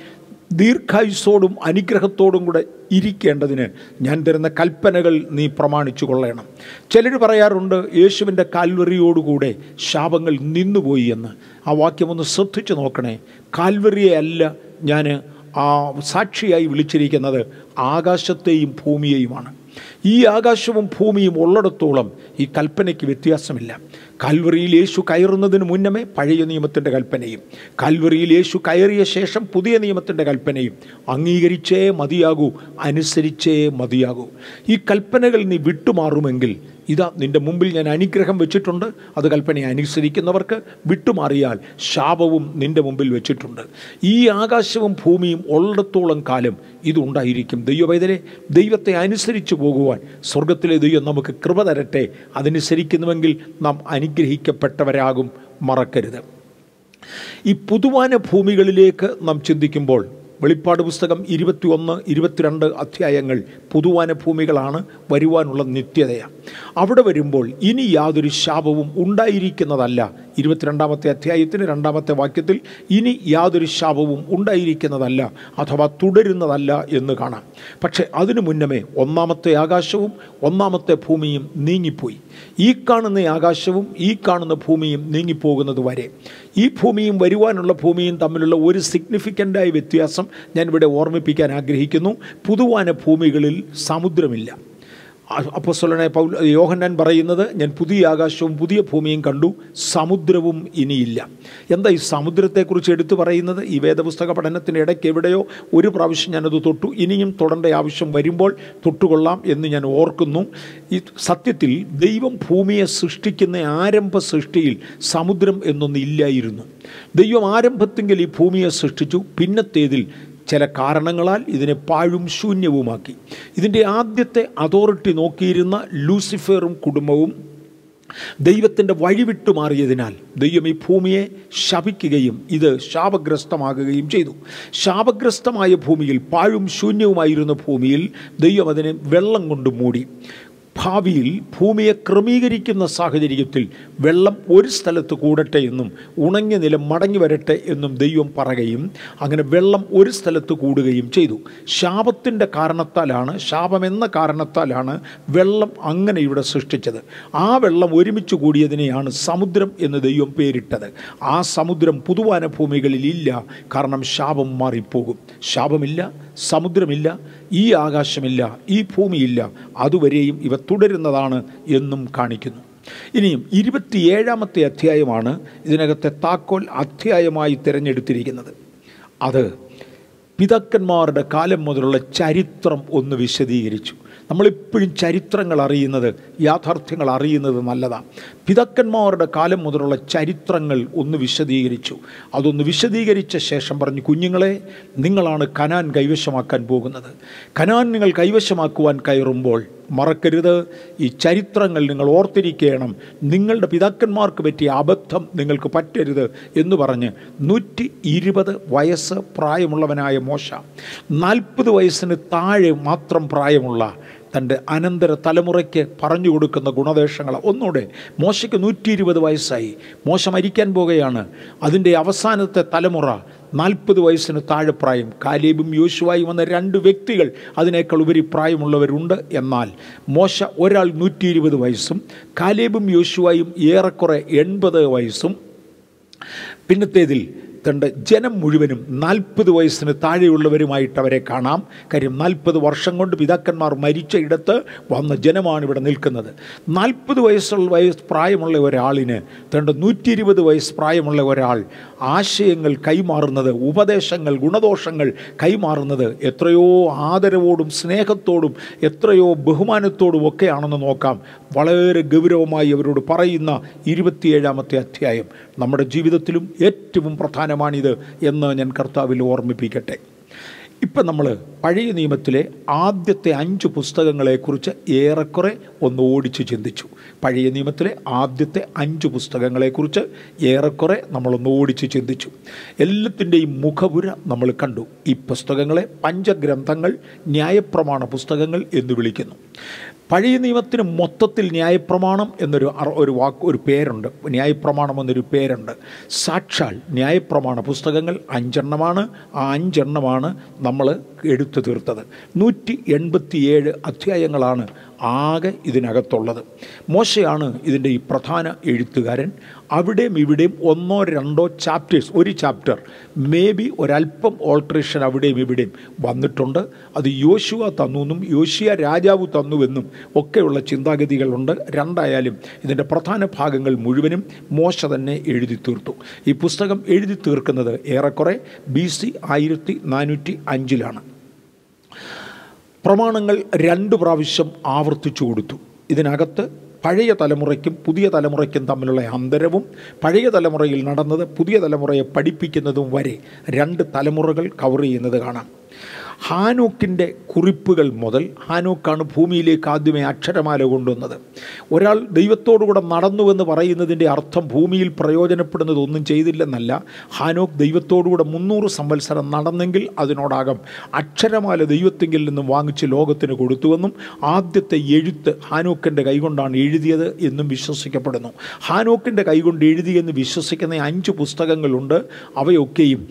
ദീർഘായുസ്സോടും അനുഗ്രഹത്തോടും കൂടെ ഇരിക്കേണ്ടതിന് ഞാൻ തരുന്ന കൽപ്പനകൾ നീ പ്രമാണിച്ചു കൊള്ളണം. ചിലർ പറയാറുണ്ട് യേശുവിൻ്റെ കാൽവറിയോടുകൂടെ ശാപങ്ങൾ നിന്നുപോയി എന്ന്. ആ വാക്യം ഒന്ന് ശ്രദ്ധിച്ചു നോക്കണേ. കാൽവറിയെ അല്ല ഞാൻ സാക്ഷിയായി വിളിച്ചിരിക്കുന്നത്, ആകാശത്തെയും ഭൂമിയെയുമാണ്. ഈ ആകാശവും ഭൂമിയും ഉള്ളിടത്തോളം ഈ കൽപ്പനയ്ക്ക് വ്യത്യാസമില്ല. കാൽവറിയിൽ യേശു കയറുന്നതിന് മുന്നമേ പഴയ നിയമത്തിൻ്റെ കൽപ്പനയും, കാൽവറിയിൽ യേശു കയറിയ ശേഷം പുതിയ നിയമത്തിൻ്റെ കൽപ്പനയും അംഗീകരിച്ചേ മതിയാകൂ, അനുസരിച്ചേ മതിയാകൂ. ഈ കൽപ്പനകൾ നീ വിട്ടുമാറുമെങ്കിൽ ഇതാ നിൻ്റെ മുമ്പിൽ ഞാൻ അനുഗ്രഹം വെച്ചിട്ടുണ്ട്. അത് കൽപ്പനയെ അനുസരിക്കുന്നവർക്ക്. വിട്ടുമാറിയാൽ ശാപവും നിൻ്റെ മുമ്പിൽ വെച്ചിട്ടുണ്ട്. ഈ ആകാശവും ഭൂമിയും ഉള്ളിടത്തോളം കാലം ഇതുണ്ടായിരിക്കും. ദൈവവേദനെ ദൈവത്തെ അനുസരിച്ച് പോകുവാൻ സ്വർഗത്തിലെ ദൈവം നമുക്ക് കൃപ തരട്ടെ. അതനുസരിക്കുന്നുവെങ്കിൽ നാം അനുഗ്രഹിക്കപ്പെട്ടവരാകും, മറക്കരുത്. ഈ പുതുവാന ഭൂമികളിലേക്ക് നാം ചിന്തിക്കുമ്പോൾ വെളിപ്പാട് പുസ്തകം 21, 22 അധ്യായങ്ങൾ പുതുവാന ഭൂമികളാണ്, വരുവാനുള്ള നിത്യതയാണ്. അവിടെ വരുമ്പോൾ ഇനി യാതൊരു ശാപവും ഉണ്ടായിരിക്കുന്നതല്ല. 22-ാമത്തെ അധ്യായത്തിന് 2-ാമത്തെ വാക്യത്തിൽ ഇനി യാതൊരു ശാപവും ഉണ്ടായിരിക്കുന്നതല്ല, അഥവാ തുടരുന്നതല്ല എന്ന് കാണാം. പക്ഷെ അതിനു മുന്നമേ 1-ാമത്തെ ആകാശവും 1-ാമത്തെ ഭൂമിയും നീങ്ങിപ്പോയി. ഈ കാണുന്ന ആകാശവും ഈ കാണുന്ന ഭൂമിയും നീങ്ങിപ്പോകുന്നത് വരെ ഈ ഭൂമിയും വരുവാനുള്ള ഭൂമിയും തമ്മിലുള്ള ഒരു സിഗ്നിഫിക്കൻ്റായ വ്യത്യാസം ഞാനിവിടെ ഓർമ്മിപ്പിക്കാൻ ആഗ്രഹിക്കുന്നു. പുതുവാന ഭൂമികളിൽ സമുദ്രമില്ല. അപ്പോസ്തലനായ യോഹന്നാൻ പറയുന്നത്, ഞാൻ പുതിയ ആകാശവും പുതിയ ഭൂമിയും കണ്ടു, സമുദ്രവും ഇനിയില്ല. എന്താ ഈ സമുദ്രത്തെക്കുറിച്ച് എടുത്തു പറയുന്നത്? ഈ വേദപുസ്തക പഠനത്തിൻ്റെ ഇടയ്ക്ക് എവിടെയോ ഒരു പ്രാവശ്യം ഞാനത് തൊട്ടു. ഇനിയും തൊടേണ്ട ആവശ്യം വരുമ്പോൾ തൊട്ടുകൊള്ളാം എന്ന് ഞാൻ ഓർക്കുന്നു. ഈ സത്യത്തിൽ ദൈവം ഭൂമിയെ സൃഷ്ടിക്കുന്ന ആരംഭ സൃഷ്ടിയിൽ സമുദ്രം എന്നൊന്നില്ലായിരുന്നു. ദൈവം ആരംഭത്തെങ്കിൽ ഈ ഭൂമിയെ സൃഷ്ടിച്ചു. പിന്നത്തേതിൽ ചില കാരണങ്ങളാൽ ഇതിനെ പാഴും ശൂന്യവുമാക്കി. ഇതിൻ്റെ ആദ്യത്തെ അതോറിറ്റി നോക്കിയിരുന്ന ലൂസിഫറും കുടുംബവും ദൈവത്തിൻ്റെ വഴിവിട്ടു മാറിയതിനാൽ ദൈവം ഈ ഭൂമിയെ ശപിക്കുകയും ഇത് ശാപഗ്രസ്തമാകുകയും ചെയ്തു. ശാപഗ്രസ്തമായ ഭൂമിയിൽ, പാഴും ശൂന്യവുമായിരുന്ന ഭൂമിയിൽ ദൈവം അതിനെ വെള്ളം കൊണ്ട് മൂടി. ഭാവിയിൽ ഭൂമിയെ ക്രമീകരിക്കുന്ന സാഹചര്യത്തിൽ വെള്ളം ഒരു സ്ഥലത്ത് കൂടട്ടെ എന്നും ഉണങ്ങിയ നിലം മടങ്ങി വരട്ടെ എന്നും ദൈവം പറയുകയും അങ്ങനെ വെള്ളം ഒരു സ്ഥലത്ത് കൂടുകയും ചെയ്തു. ശാപത്തിൻ്റെ കാരണത്താലാണ്, ശാപമെന്ന കാരണത്താലാണ് വെള്ളം അങ്ങനെ ഇവിടെ സൃഷ്ടിച്ചത്. ആ വെള്ളം ഒരുമിച്ച് കൂടിയതിനെയാണ് സമുദ്രം എന്ന് ദൈവം പേരിട്ടത്. ആ സമുദ്രം പുതുവാന ഭൂമികളിൽ ഇല്ല, കാരണം ശാപം മാറിപ്പോകും. ശാപമില്ല, സമുദ്രമില്ല, ഈ ആകാശമില്ല, ഈ ഭൂമിയില്ല, അതുവരെയും ഇവ തുടരുന്നതാണ് എന്നും കാണിക്കുന്നു. ഇനിയും 27-ാമത്തെ അധ്യായമാണ് ഇതിനകത്തെ താക്കോൽ അധ്യായമായി തിരഞ്ഞെടുത്തിരിക്കുന്നത്. അത് പിതാക്കന്മാരുടെ കാലം മുതലുള്ള ചരിത്രം ഒന്ന് വിശദീകരിച്ചു. നമ്മളിപ്പോഴും ചരിത്രങ്ങൾ അറിയുന്നത്, യാഥാർത്ഥ്യങ്ങൾ അറിയുന്നത് നല്ലതാണ്. പിതാക്കന്മാരുടെ കാലം മുതലുള്ള ചരിത്രങ്ങൾ ഒന്ന് വിശദീകരിച്ചു. അതൊന്ന് വിശദീകരിച്ച ശേഷം പറഞ്ഞു, കുഞ്ഞുങ്ങളെ, നിങ്ങളാണ് കനാൻ കൈവശമാക്കാൻ പോകുന്നത്. കനാൻ നിങ്ങൾ കൈവശമാക്കുവാൻ കയറുമ്പോൾ മറക്കരുത്, ഈ ചരിത്രങ്ങൾ നിങ്ങൾ ഓർത്തിരിക്കണം. നിങ്ങളുടെ പിതാക്കന്മാർക്ക് പറ്റിയ അബദ്ധം നിങ്ങൾക്ക് പറ്റരുത് എന്ന് പറഞ്ഞ് 120 വയസ്സ് പ്രായമുള്ളവനായ മോശ 40 വയസ്സിന് താഴെ മാത്രം പ്രായമുള്ള തൻ്റെ അനന്തര തലമുറയ്ക്ക് പറഞ്ഞു കൊടുക്കുന്ന ഗുണദോഷങ്ങൾ. ഒന്നുകൂടെ, മോശയ്ക്ക് 120 വയസ്സായി, മോശ മരിക്കാൻ പോകുകയാണ്. അതിൻ്റെ അവസാനത്തെ തലമുറ 40 വയസ്സിന് താഴെ പ്രായം. കാലേബും യോശുവായും എന്ന 2 വ്യക്തികൾ അതിനേക്കാൾ ഉപരി പ്രായമുള്ളവരുണ്ട്. എന്നാൽ മോശ ഒരാൾ 120 വയസ്സും കാലേബും യോശുവായും ഏറെക്കുറെ 80 വയസ്സും. പിന്നത്തേതിൽ തൻ്റെ ജനം മുഴുവനും 40 വയസ്സിന് താഴെയുള്ളവരുമായിട്ട് അവരെ കാണാം. കാര്യം 40 വർഷം കൊണ്ട് പിതാക്കന്മാർ മരിച്ച ഇടത്ത് വന്ന ജനമാണ് ഇവിടെ നിൽക്കുന്നത്. 40 വയസ്സ് പ്രായമുള്ള ഒരാളിന് തൻ്റെ 120 വയസ്സ് പ്രായമുള്ള ഒരാൾ ആശയങ്ങൾ കൈമാറുന്നത്, ഉപദേശങ്ങൾ, ഗുണദോഷങ്ങൾ കൈമാറുന്നത് എത്രയോ ആദരവോടും സ്നേഹത്തോടും എത്രയോ ബഹുമാനത്തോടും ഒക്കെയാണെന്ന് നോക്കാം. വളരെ ഗൗരവമായി അവരോട് പറയുന്ന 27-ാമത്തെ അധ്യായം നമ്മുടെ ജീവിതത്തിലും ഏറ്റവും പ്രധാനമാണിത് എന്ന് ഞാൻ കർത്താവിൽ ഓർമ്മിപ്പിക്കട്ടെ. ഇപ്പം നമ്മൾ പഴയ നിയമത്തിലെ ആദ്യത്തെ 5 പുസ്തകങ്ങളെക്കുറിച്ച് ഏറെക്കുറെ ഒന്ന് ഓടിച്ച് ചിന്തിച്ചു. പഴയ നിയമത്തിലെ ആദ്യത്തെ 5 പുസ്തകങ്ങളെക്കുറിച്ച് ഏറെക്കുറെ നമ്മളൊന്ന് ഓടിച്ച് ചിന്തിച്ചു. എല്ലാത്തിൻ്റെയും മുഖപുര നമ്മൾ കണ്ടു. ഈ പുസ്തകങ്ങളെ പഞ്ചഗ്രന്ഥങ്ങൾ, ന്യായപ്രമാണ പുസ്തകങ്ങൾ എന്ന് വിളിക്കുന്നു. പഴയ നിയമത്തിന് മൊത്തത്തിൽ ന്യായപ്രമാണം ഒരു പേരുണ്ട്. ന്യായപ്രമാണം എന്നൊരു പേരുണ്ട്. സാക്ഷാൽ ന്യായപ്രമാണ പുസ്തകങ്ങൾ 5 എണ്ണമാണ്. ആ 5 എണ്ണമാണ് നമ്മൾ എടുത്തു തീർത്തത്. 187 അധ്യായങ്ങളാണ് ആകെ ഇതിനകത്തുള്ളത്. മോശയാണ് ഇതിൻ്റെ ഈ പ്രധാന എഴുത്തുകാരൻ. അവിടെയും ഇവിടെയും 1-2 ചാപ്റ്റേഴ്സ്, ഒരു ചാപ്റ്റർ മേ ബി ഒരല്പം ഓൾട്രേഷൻ അവിടെയും ഇവിടെയും വന്നിട്ടുണ്ട്. അത് യോശുവ തന്നുവെന്നും യോശിയ രാജാവ് തന്നുവെന്നും ഒക്കെയുള്ള ചിന്താഗതികളുണ്ട്. രണ്ടായാലും ഇതിൻ്റെ പ്രധാന ഭാഗങ്ങൾ മുഴുവനും മോശ തന്നെ എഴുതി തീർത്തു. ഈ പുസ്തകം എഴുതി തീർക്കുന്നത് ഏറെക്കുറെ BC 1405-ലാണ്. പ്രമാണങ്ങൾ 2 പ്രാവശ്യം ആവർത്തിച്ചു കൊടുത്തു. ഇതിനകത്ത് പഴയ തലമുറയ്ക്കും പുതിയ തലമുറയ്ക്കും തമ്മിലുള്ള അന്തരവും പഴയ തലമുറയിൽ നടന്നത് പുതിയ തലമുറയെ പഠിപ്പിക്കുന്നതും വരെ 2 തലമുറകൾ കവർ ചെയ്യുന്നത് കാണാം. ഹാനോക്കിൻ്റെ കുറിപ്പുകൾ മുതൽ, ഹാനോക്കാണ് ഭൂമിയിലേക്ക് ആദ്യമേ അക്ഷരമാല കൊണ്ടുവന്നത്. ഒരാൾ ദൈവത്തോടുകൂടെ നടന്നുവെന്ന് പറയുന്നതിൻ്റെ അർത്ഥം ഭൂമിയിൽ പ്രയോജനപ്പെടുന്നത് ഒന്നും ചെയ്തില്ലെന്നല്ല. ഹാനോക്ക് ദൈവത്തോടുകൂടെ 300 സംവത്സരം നടന്നെങ്കിൽ അതിനോടകം അക്ഷരമാല ദൈവത്തെങ്കിൽ നിന്നും വാങ്ങിച്ച് ലോകത്തിന് കൊടുത്തുവെന്നും ആദ്യത്തെ എഴുത്ത് ഹാനോക്കിൻ്റെ കൈകൊണ്ടാണ് എഴുതിയത് എന്നും വിശ്വസിക്കപ്പെടുന്നു. ഹാനോക്കിൻ്റെ കൈകൊണ്ട് എഴുതിയെന്ന് വിശ്വസിക്കുന്ന 5 പുസ്തകങ്ങളുണ്ട്. അവയൊക്കെയും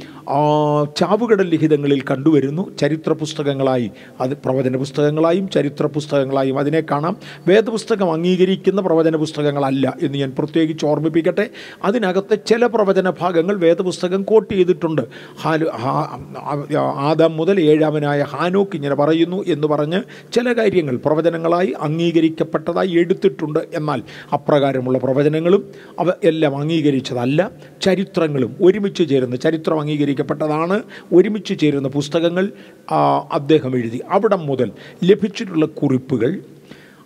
ചാവുകടൽ ലിഖിതങ്ങളിൽ കണ്ടുവരുന്നു. ചരിത്ര പുസ്തകങ്ങളായി, അത് പ്രവചന പുസ്തകങ്ങളായും ചരിത്ര പുസ്തകങ്ങളായും അതിനെ കാണാം. വേദപുസ്തകം അംഗീകരിക്കുന്ന പ്രവചന പുസ്തകങ്ങളല്ല എന്ന് ഞാൻ പ്രത്യേകിച്ച് ഓർമ്മിപ്പിക്കട്ടെ. അതിനകത്ത് ചില പ്രവചന ഭാഗങ്ങൾ വേദപുസ്തകം കോട്ട് ചെയ്തിട്ടുണ്ട്. ആദാം മുതൽ 7-ാമനായ ഹാനോക്ക് ഇങ്ങനെ പറയുന്നു എന്ന് പറഞ്ഞ് ചില കാര്യങ്ങൾ പ്രവചനങ്ങളായി അംഗീകരിക്കപ്പെട്ടതായി എടുത്തിട്ടുണ്ട്. എന്നാൽ അപ്രകാരമുള്ള പ്രവചനങ്ങളും അവ എല്ലാം അംഗീകരിച്ചതല്ല. ചരിത്രങ്ങളും ഒരുമിച്ച് ചേരുന്ന, ചരിത്രം അംഗീകരിക്കപ്പെട്ടതാണ്, ഒരുമിച്ച് ചേരുന്ന പുസ്തകങ്ങൾ അദ്ദേഹം എഴുതി. അവിടെ മുതൽ ലഭിച്ചിട്ടുള്ള കുറിപ്പുകൾ,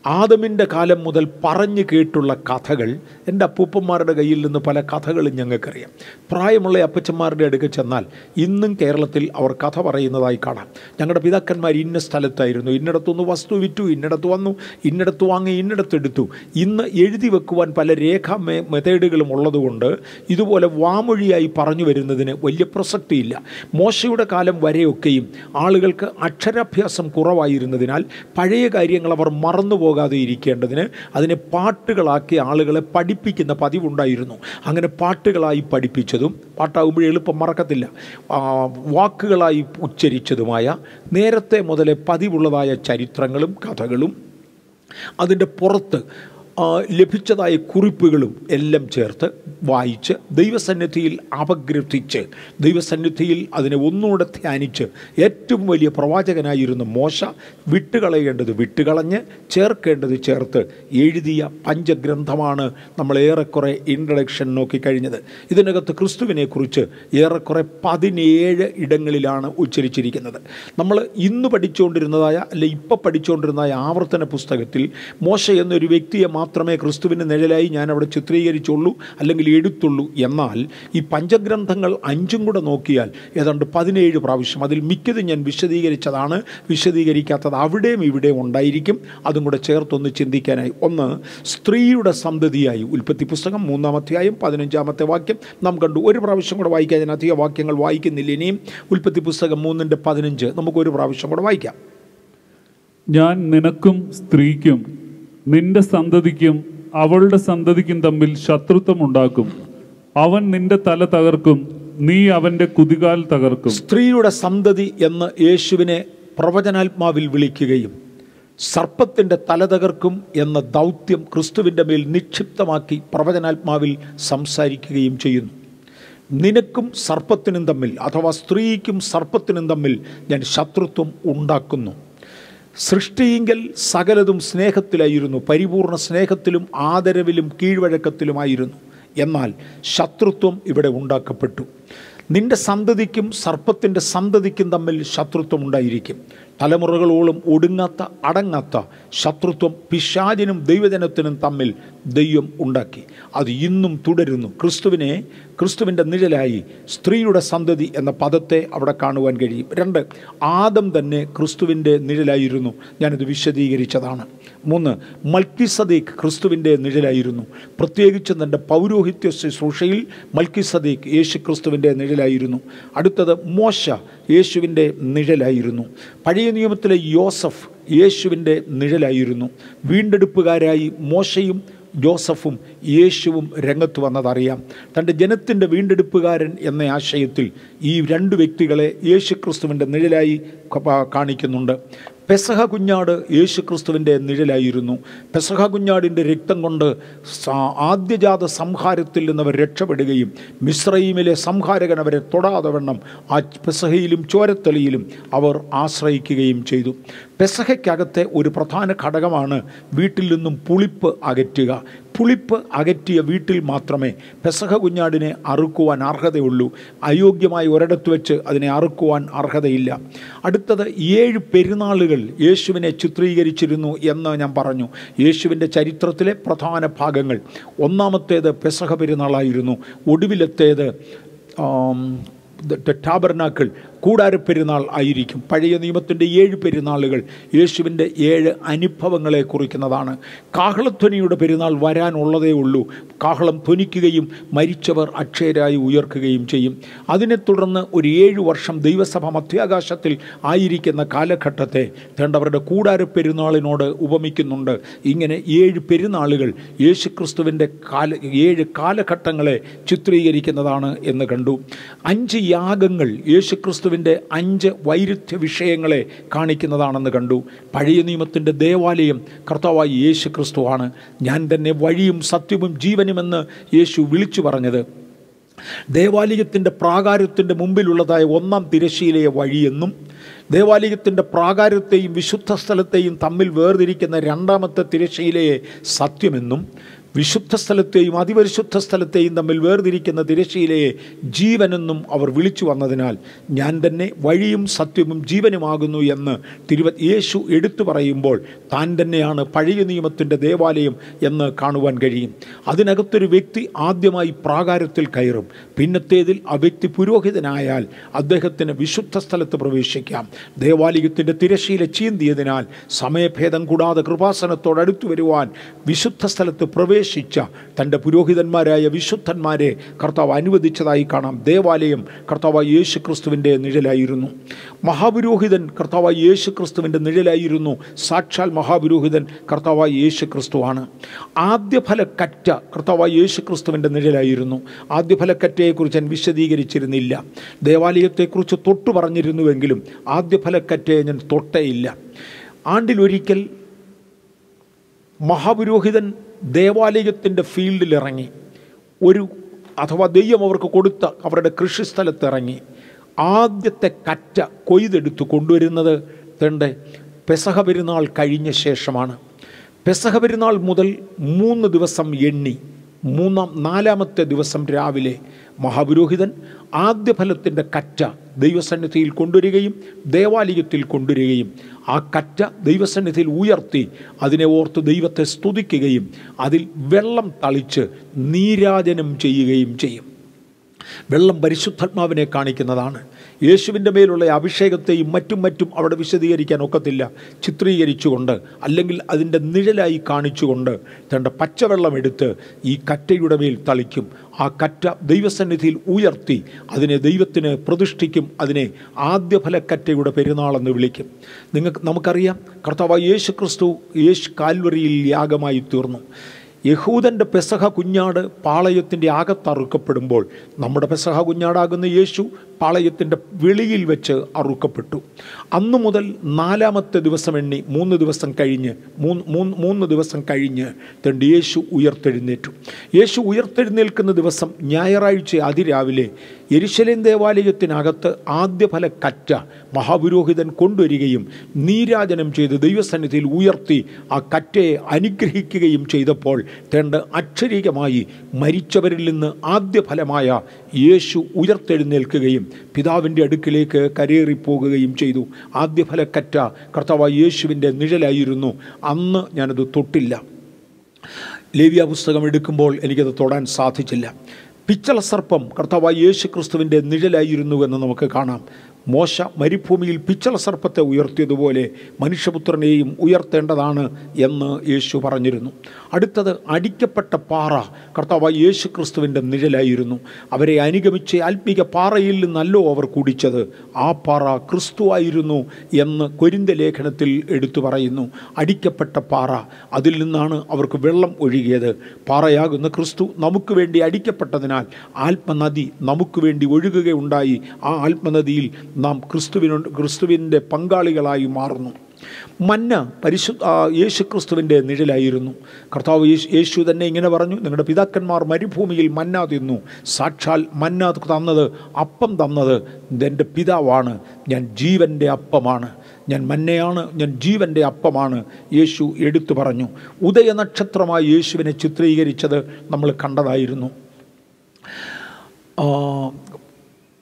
ആദമിൻ്റെ കാലം മുതൽ പറഞ്ഞു കേട്ടുള്ള കഥകൾ. എൻ്റെ അപ്പൂപ്പന്മാരുടെ കയ്യിൽ നിന്ന് പല കഥകളും ഞങ്ങൾക്കറിയാം. പ്രായമുള്ള അപ്പച്ചന്മാരുടെ അടുക്കൽ ചെന്നാൽ ഇന്നും കേരളത്തിൽ അവർ കഥ പറയുന്നതായി കാണാം. ഞങ്ങളുടെ പിതാക്കന്മാർ ഇന്ന സ്ഥലത്തായിരുന്നു, ഇന്നിടത്തുനിന്ന് വസ്തു വിറ്റു, ഇന്നിടത്ത് വന്നു, ഇന്നിടത്ത് വാങ്ങി, ഇന്നിടത്തെടുത്തു. ഇന്ന് എഴുതി വെക്കുവാൻ പല രേഖാ മെത്തേഡുകളും ഉള്ളതുകൊണ്ട് ഇതുപോലെ വാമൊഴിയായി പറഞ്ഞു വരുന്നതിന് വലിയ പ്രസക്തിയില്ല. മോശയുടെ കാലം വരെയൊക്കെയും ആളുകൾക്ക് അക്ഷരാഭ്യാസം കുറവായിരുന്നതിനാൽ പഴയ കാര്യങ്ങൾ അവർ മറന്നു പോകാതെ ഇരിക്കേണ്ടതിന് അതിനെ പാട്ടുകളാക്കി ആളുകളെ പഠിപ്പിക്കുന്ന പതിവുണ്ടായിരുന്നു. അങ്ങനെ പാട്ടുകളായി പഠിപ്പിച്ചതും, പാട്ടാകുമ്പോൾ എളുപ്പം മറക്കത്തില്ല, വാക്കുകളായി ഉച്ചരിച്ചതുമായ നേരത്തെ മുതലേ പതിവുള്ളതായ ചരിത്രങ്ങളും കഥകളും അതിൻ്റെ പുറത്ത് ലഭിച്ചതായ കുറിപ്പുകളും എല്ലാം ചേർത്ത് വായിച്ച് ദൈവസന്നിധിയിൽ അപഗ്രഥിച്ച് ദൈവസന്നിധിയിൽ അതിനെ ഒന്നുകൂടെ ധ്യാനിച്ച് ഏറ്റവും വലിയ പ്രവാചകനായിരുന്ന മോശ വിട്ടുകളയേണ്ടത് വിട്ടുകളഞ്ഞ് ചേർക്കേണ്ടത് ചേർത്ത് എഴുതിയ പഞ്ചഗ്രന്ഥമാണ് നമ്മൾ ഏറെക്കുറെ ഇൻട്രഡക്ഷൻ നോക്കിക്കഴിഞ്ഞത്. ഇതിനകത്ത് ക്രിസ്തുവിനെക്കുറിച്ച് ഏറെക്കുറെ 17 ഇടങ്ങളിലാണ് ഉച്ചരിച്ചിരിക്കുന്നത്. നമ്മൾ ഇന്ന് പഠിച്ചുകൊണ്ടിരുന്നതായ അല്ലെ ഇപ്പോൾ പഠിച്ചുകൊണ്ടിരുന്നതായ ആവർത്തന പുസ്തകത്തിൽ മോശ എന്നൊരു വ്യക്തിയെ മാത്രമേ ക്രിസ്തുവിൻ്റെ നിഴലായി ഞാൻ അവിടെ ചിത്രീകരിച്ചുള്ളൂ അല്ലെങ്കിൽ എടുത്തുള്ളൂ. എന്നാൽ ഈ പഞ്ചഗ്രന്ഥങ്ങൾ 5 കൂടെ നോക്കിയാൽ ഏതാണ്ട് 17 പ്രാവശ്യം, അതിൽ മിക്കത് ഞാൻ വിശദീകരിച്ചതാണ്, വിശദീകരിക്കാത്തത് അവിടെയും ഇവിടെയും ഉണ്ടായിരിക്കും. അതും കൂടെ ചേർത്തൊന്ന് ചിന്തിക്കാനായി. ഒന്ന്, സ്ത്രീയുടെ സന്തതിയായി ഉൽപ്പത്തി പുസ്തകം 3-ാം അധ്യായം 15-ാമത്തെ വാക്യം നാം കണ്ടു. ഒരു പ്രാവശ്യം കൂടെ വായിക്കാൻ, ഞാൻ അധിക വാക്യങ്ങൾ വായിക്കുന്നില്ല. ഇനിയും ഉൽപ്പത്തി പുസ്തകം 3:15 നമുക്കൊരു പ്രാവശ്യം കൂടെ വായിക്കാം. ഞാൻ നിനക്കും സ്ത്രീക്കും നിന്റെ സന്തതിക്കും അവളുടെ സന്തതിക്കും തമ്മിൽ ശത്രുത്വം ഉണ്ടാക്കും. അവൻ നിന്റെ തല തകർക്കും, നീ അവന്റെ കുതികാൽ തകർക്കും. സ്ത്രീയുടെ സന്തതി എന്ന് യേശുവിനെ പ്രവചനാത്മാവിൽ വിളിക്കുകയും സർപ്പത്തിൻ്റെ തല തകർക്കും എന്ന ദൗത്യം ക്രിസ്തുവിൻ്റെ മേൽ നിക്ഷിപ്തമാക്കി പ്രവചനാത്മാവിൽ സംസാരിക്കുകയും ചെയ്യുന്നു. നിനക്കും സർപ്പത്തിനും തമ്മിൽ, അഥവാ സ്ത്രീക്കും സർപ്പത്തിനും തമ്മിൽ ഞാൻ ശത്രുത്വം ഉണ്ടാക്കുന്നു. സൃഷ്ടിയെങ്കിൽ സകലതും സ്നേഹത്തിലായിരുന്നു, പരിപൂർണ സ്നേഹത്തിലും ആദരവിലും കീഴ്വഴക്കത്തിലുമായിരുന്നു. എന്നാൽ ശത്രുത്വം ഇവിടെ ഉണ്ടാക്കപ്പെട്ടു. നിന്റെ സന്തതിക്കും സർപ്പത്തിൻ്റെ സന്തതിക്കും തമ്മിൽ ശത്രുത്വം ഉണ്ടായിരിക്കും. തലമുറകളോളം ഒടുങ്ങാത്ത അടങ്ങാത്ത ശത്രുത്വം പിശാചിനും ദൈവജനത്തിനും തമ്മിൽ ദൈവം ഉണ്ടാക്കി. അത് ഇന്നും തുടരുന്നു. ക്രിസ്തുവിൻ്റെ നിഴലായി സ്ത്രീയുടെ സന്തതി എന്ന പദത്തെ അവിടെ കാണുവാൻ കഴിയും. 2, ആദം തന്നെ ക്രിസ്തുവിൻ്റെ നിഴലായിരുന്നു. ഞാനിത് വിശദീകരിച്ചതാണ്. 3, മൽക്കിസദേക്ക് ക്രിസ്തുവിൻ്റെ നിഴലായിരുന്നു. പ്രത്യേകിച്ച് തൻ്റെ പൗരോഹിത്യ ശുശ്രൂഷയിൽ മൽക്കിസദേക്ക് യേശു ക്രിസ്തുവിൻ്റെ നിഴലായിരുന്നു. അടുത്തത് മോശ യേശുവിൻ്റെ നിഴലായിരുന്നു. പഴയ നിയമത്തിലെ യോസഫ് യേശുവിൻ്റെ നിഴലായിരുന്നു. വീണ്ടെടുപ്പുകാരായി മോശയും ജോസഫും യേശുവും രംഗത്ത് വന്നതറിയാം. തൻ്റെ ജനത്തിൻ്റെ വീണ്ടെടുപ്പുകാരൻ എന്ന ആശയത്തിൽ ഈ 2 വ്യക്തികളെ യേശുക്രിസ്തുവിൻ്റെ നിഴലായി കാണിക്കുന്നുണ്ട്. പെസഹ കുഞ്ഞാട് യേശു ക്രിസ്തുവിൻ്റെ നിഴലായിരുന്നു. പെസഹ കുഞ്ഞാടിൻ്റെ രക്തം കൊണ്ട് ആദ്യജാത സംഹാരത്തിൽ നിന്നവർ രക്ഷപ്പെടുകയും മിസ്രയീമിലെ സംഹാരകൻ അവരെ തൊടാതെ വണ്ണം ആ പെസഹയിലും ചോരത്തളിയിലും അവർ ആശ്രയിക്കുകയും ചെയ്തു. പെസഹയ്ക്കകത്തെ ഒരു പ്രധാന ഘടകമാണ് വീട്ടിൽ നിന്നും പുളിപ്പ് അകറ്റുക. പുളിപ്പ് അകറ്റിയ വീട്ടിൽ മാത്രമേ പെസഹ കുഞ്ഞാടിനെ അറുക്കുവാൻ അർഹതയുള്ളൂ. അയോഗ്യമായ ഒരിടത്ത് വെച്ച് അതിനെ അറുക്കുവാൻ അർഹതയില്ല. അടുത്തത് 7 പെരുന്നാളുകൾ യേശുവിനെ ചിത്രീകരിച്ചിരുന്നു എന്ന് ഞാൻ പറഞ്ഞു. യേശുവിൻ്റെ ചരിത്രത്തിലെ പ്രധാന ഭാഗങ്ങൾ, ഒന്നാമത്തേത് പെസഹ പെരുന്നാളായിരുന്നു. ഒടുവിലത്തേത് ടാബർനാക്കിൾ കൂടാരപ്പെരുന്നാൾ ആയിരിക്കും. പഴയ നിയമത്തിൻ്റെ 7 പെരുന്നാളുകൾ യേശുവിൻ്റെ 7 അനുഭവങ്ങളെ കുറിക്കുന്നതാണ്. കാഹളധ്വനിയുടെ പെരുന്നാൾ വരാനുള്ളതേ ഉള്ളൂ. കാഹളം ധ്വനിക്കുകയും മരിച്ചവർ അക്ഷയരായി ഉയർക്കുകയും ചെയ്യും. അതിനെ തുടർന്ന് ഒരു 7 വർഷം ദൈവസഭ മധ്യാകാശത്തിൽ ആയിരിക്കുന്ന കാലഘട്ടത്തെ വേണ്ടവരുടെ കൂടാരപ്പെരുന്നാളിനോട് ഉപമിക്കുന്നുണ്ട്. ഇങ്ങനെ 7 പെരുന്നാളുകൾ യേശുക്രിസ്തുവിൻ്റെ 7 കാലഘട്ടങ്ങളെ ചിത്രീകരിക്കുന്നതാണ് എന്ന് കണ്ടു. 5 യാഗങ്ങൾ യേശുക്രിസ്തുവിൻ്റെ 5 വൈരുദ്ധ്യ വിഷയങ്ങളെ കാണിക്കുന്നതാണെന്ന് കണ്ടു. പഴയ നിയമത്തിൻ്റെ ദേവാലയം കർത്താവായ യേശു ക്രിസ്തുവാണ്. ഞാൻ തന്നെ വഴിയും സത്യവും ജീവനുമെന്ന് യേശു വിളിച്ചു പറഞ്ഞത് ദേവാലയത്തിൻ്റെ പ്രാകാരത്തിൻ്റെ മുമ്പിലുള്ളതായ 1-ാം തിരശ്ശീലയെ വഴിയെന്നും ദേവാലയത്തിൻ്റെ പ്രാകാരത്തെയും വിശുദ്ധ സ്ഥലത്തെയും തമ്മിൽ വേർതിരിക്കുന്ന 2-ാമത്തെ തിരശ്ശീലയെ സത്യമെന്നും വിശുദ്ധ സ്ഥലത്തെയും അതിപരിശുദ്ധ സ്ഥലത്തെയും തമ്മിൽ വേർതിരിക്കുന്ന തിരശ്ശീലയെ ജീവനെന്നും അവർ വിളിച്ചു വന്നതിനാൽ ഞാൻ തന്നെ വഴിയും സത്യവും ജീവനുമാകുന്നു എന്ന് യേശു എടുത്തു പറയുമ്പോൾ താൻ തന്നെയാണ് പഴയ നിയമത്തിൻ്റെ ദേവാലയം എന്ന് കാണുവാൻ കഴിയും. അതിനകത്തൊരു വ്യക്തി ആദ്യമായി പ്രാകാരത്തിൽ കയറും. പിന്നത്തേതിൽ ആ വ്യക്തി പുരോഹിതനായാൽ അദ്ദേഹത്തിന് വിശുദ്ധ സ്ഥലത്ത് പ്രവേശിക്കാം. ദേവാലയത്തിൻ്റെ തിരശ്ശീല ചീന്തിയതിനാൽ സമയഭേദം കൂടാതെ കൃപാസനത്തോടടുത്തു വരുവാൻ വിശുദ്ധ സ്ഥലത്ത് പ്രവേശിച്ച തൻ്റെ പുരോഹിതന്മാരായ വിശുദ്ധന്മാരെ കർത്താവ് അനുവദിച്ചതായി കാണാം. ദേവാലയം കർത്താവായ യേശു ക്രിസ്തുവിൻ്റെ നിഴലായിരുന്നു. മഹാപുരോഹിതൻ കർത്താവായ യേശു ക്രിസ്തുവിൻ്റെ നിഴലായിരുന്നു. സാക്ഷാൽ മഹാപുരോഹിതൻ കർത്താവായ യേശു ക്രിസ്തുവാണ്. ആദ്യഫലക്കറ്റ കർത്താവായ യേശു ക്രിസ്തുവിൻ്റെ നിഴലായിരുന്നു. ആദ്യഫലക്കറ്റയെക്കുറിച്ച് ഞാൻ വിശദീകരിച്ചിരുന്നില്ല. ദേവാലയത്തെക്കുറിച്ച് തൊട്ടു പറഞ്ഞിരുന്നുവെങ്കിലും ആദ്യഫലക്കറ്റയെ ഞാൻ തൊട്ടേയില്ല. ആണ്ടിലൊരിക്കൽ മഹാപുരോഹിതൻ ദേവാലയത്തിൻ്റെ ഫീൽഡിലിറങ്ങി ഒരു അഥവാ ദൈവം അവർക്ക് കൊടുത്ത അവരുടെ കൃഷിസ്ഥലത്തിറങ്ങി ആദ്യത്തെ കറ്റ കൊയ്തെടുത്ത് കൊണ്ടുവരുന്നത് തൻ്റെ പെസഹ പെരുന്നാൾ കഴിഞ്ഞ ശേഷമാണ്. പെസഹ പെരുന്നാൾ മുതൽ 3 ദിവസം എണ്ണി 4-ാമത്തെ ദിവസം രാവിലെ മഹാപുരോഹിതൻ ആദ്യ ഫലത്തിൻ്റെ കറ്റ ദൈവസന്നിധിയിൽ കൊണ്ടുവരികയും ദേവാലയത്തിൽ കൊണ്ടുവരികയും ആ കറ്റ ദൈവസന്നിധിയിൽ ഉയർത്തി അതിനെ ഓർത്ത് ദൈവത്തെ സ്തുതിക്കുകയും അതിൽ വെള്ളം തളിച്ച് നീരാജനം ചെയ്യുകയും ചെയ്യും. വെള്ളം പരിശുദ്ധാത്മാവിനെ കാണിക്കുന്നതാണ്. യേശുവിൻ്റെ മേലുള്ള അഭിഷേകത്തെയും മറ്റും അവിടെ വിശദീകരിക്കാൻ ഒക്കത്തില്ല. ചിത്രീകരിച്ചുകൊണ്ട് അല്ലെങ്കിൽ അതിൻ്റെ നിഴലായി കാണിച്ചുകൊണ്ട് തൻ്റെ പച്ചവെള്ളം എടുത്ത് ഈ കറ്റയുടെ മേൽ തളിക്കും. ആ കറ്റ ദൈവസന്നിധിയിൽ ഉയർത്തി അതിനെ ദൈവത്തിന് പ്രതിഷ്ഠിക്കും. അതിനെ ആദ്യഫലക്കറ്റയുടെ പെരുന്നാളെന്ന് വിളിക്കും. നമുക്കറിയാം, കർത്താവായ യേശു ക്രിസ്തു കാൽവറിയിൽ യാഗമായി തീർന്നു. യഹൂദൻ്റെ പെസഹ കുഞ്ഞാട് പാളയത്തിൻ്റെ അകത്തറുക്കപ്പെടുമ്പോൾ നമ്മുടെ പെസഹ കുഞ്ഞാടാകുന്ന യേശു പാളയത്തിൻ്റെ വെളിയിൽ വെച്ച് അറുക്കപ്പെട്ടു. അന്നു മുതൽ 4-ാമത്തെ ദിവസം എണ്ണി 3 ദിവസം കഴിഞ്ഞ് 3 ദിവസം കഴിഞ്ഞ് യേശു ഉയർത്തെഴുന്നേറ്റു. യേശു ഉയർത്തെഴുന്നേൽക്കുന്ന ദിവസം ഞായറാഴ്ച അതിരാവിലെ യെരുശലേം ദേവാലയത്തിനകത്ത് ആദ്യഫല കറ്റ മഹാപുരോഹിതൻ കൊണ്ടുവരികയും നീരാജനം ചെയ്ത് ദൈവസന്നിധിയിൽ ഉയർത്തി ആ കറ്റയെ അനുഗ്രഹിക്കുകയും ചെയ്തപ്പോൾ അക്ഷരീകമായി മരിച്ചവരിൽ നിന്ന് ആദ്യഫലമായ യേശു ഉയർത്തെഴുന്നേൽക്കുകയും പിതാവിൻ്റെ അടുക്കിലേക്ക് കരേറിപ്പോകുകയും ചെയ്തു. ആദ്യഫലക്കറ്റ കർത്താവായ യേശുവിൻ്റെ നിഴലായിരുന്നു. അന്ന് ഞാനത് തൊട്ടില്ല. ലേവ്യ പുസ്തകം എടുക്കുമ്പോൾ എനിക്കത് തൊടാൻ സാധിച്ചില്ല. പിച്ചള സർപ്പം കർത്താവായ യേശു ക്രിസ്തുവിൻ്റെ നിഴലായിരുന്നുവെന്ന് നമുക്ക് കാണാം. മോശ മരുഭൂമിയിൽ പിച്ചള സർപ്പത്തെ ഉയർത്തിയതുപോലെ മനുഷ്യപുത്രനെയും ഉയർത്തേണ്ടതാണ് എന്ന് യേശു പറഞ്ഞിരുന്നു. അടുത്തത് അടിക്കപ്പെട്ട പാറ കർത്താവായ യേശു ക്രിസ്തുവിൻ്റെ നിഴലായിരുന്നു. അവരെ അനുഗമിച്ച് ആത്മീക പാറയിൽ നിന്നല്ലോ അവർ കുടിച്ചത്, ആ പാറ ക്രിസ്തുവായിരുന്നു എന്ന് കൊരിന്ത്യ ലേഖനത്തിൽ എടുത്തു പറയുന്നു. അടിക്കപ്പെട്ട പാറ, അതിൽ നിന്നാണ് അവർക്ക് വെള്ളം ഒഴുകിയത്. പാറയാകുന്ന ക്രിസ്തു നമുക്ക് വേണ്ടി അടിക്കപ്പെട്ടതിനാൽ ആത്മനദി നമുക്ക് വേണ്ടി ഒഴുകുകയുണ്ടായി. ആ ആത്മനദിയിൽ നാം ക്രിസ്തുവിൻ്റെ പങ്കാളികളായി മാറുന്നു. മന്ന യേശു ക്രിസ്തുവിൻ്റെ നിഴലായിരുന്നു. കർത്താവ് യേശു തന്നെ ഇങ്ങനെ പറഞ്ഞു, നിങ്ങളുടെ പിതാക്കന്മാർ മരുഭൂമിയിൽ മന്ന തിന്നു. സാക്ഷാൽ മന്ന തന്നത്, അപ്പം തന്നത് എൻ്റെ പിതാവാണ്. ഞാൻ ജീവൻ്റെ അപ്പമാണ്, ഞാൻ മന്നയാണ്, ഞാൻ ജീവൻ്റെ അപ്പമാണ് യേശു എടുത്തു പറഞ്ഞു. ഉദയനക്ഷത്രമായി യേശുവിനെ ചിത്രീകരിച്ചത് നമ്മൾ കണ്ടതായിരുന്നു.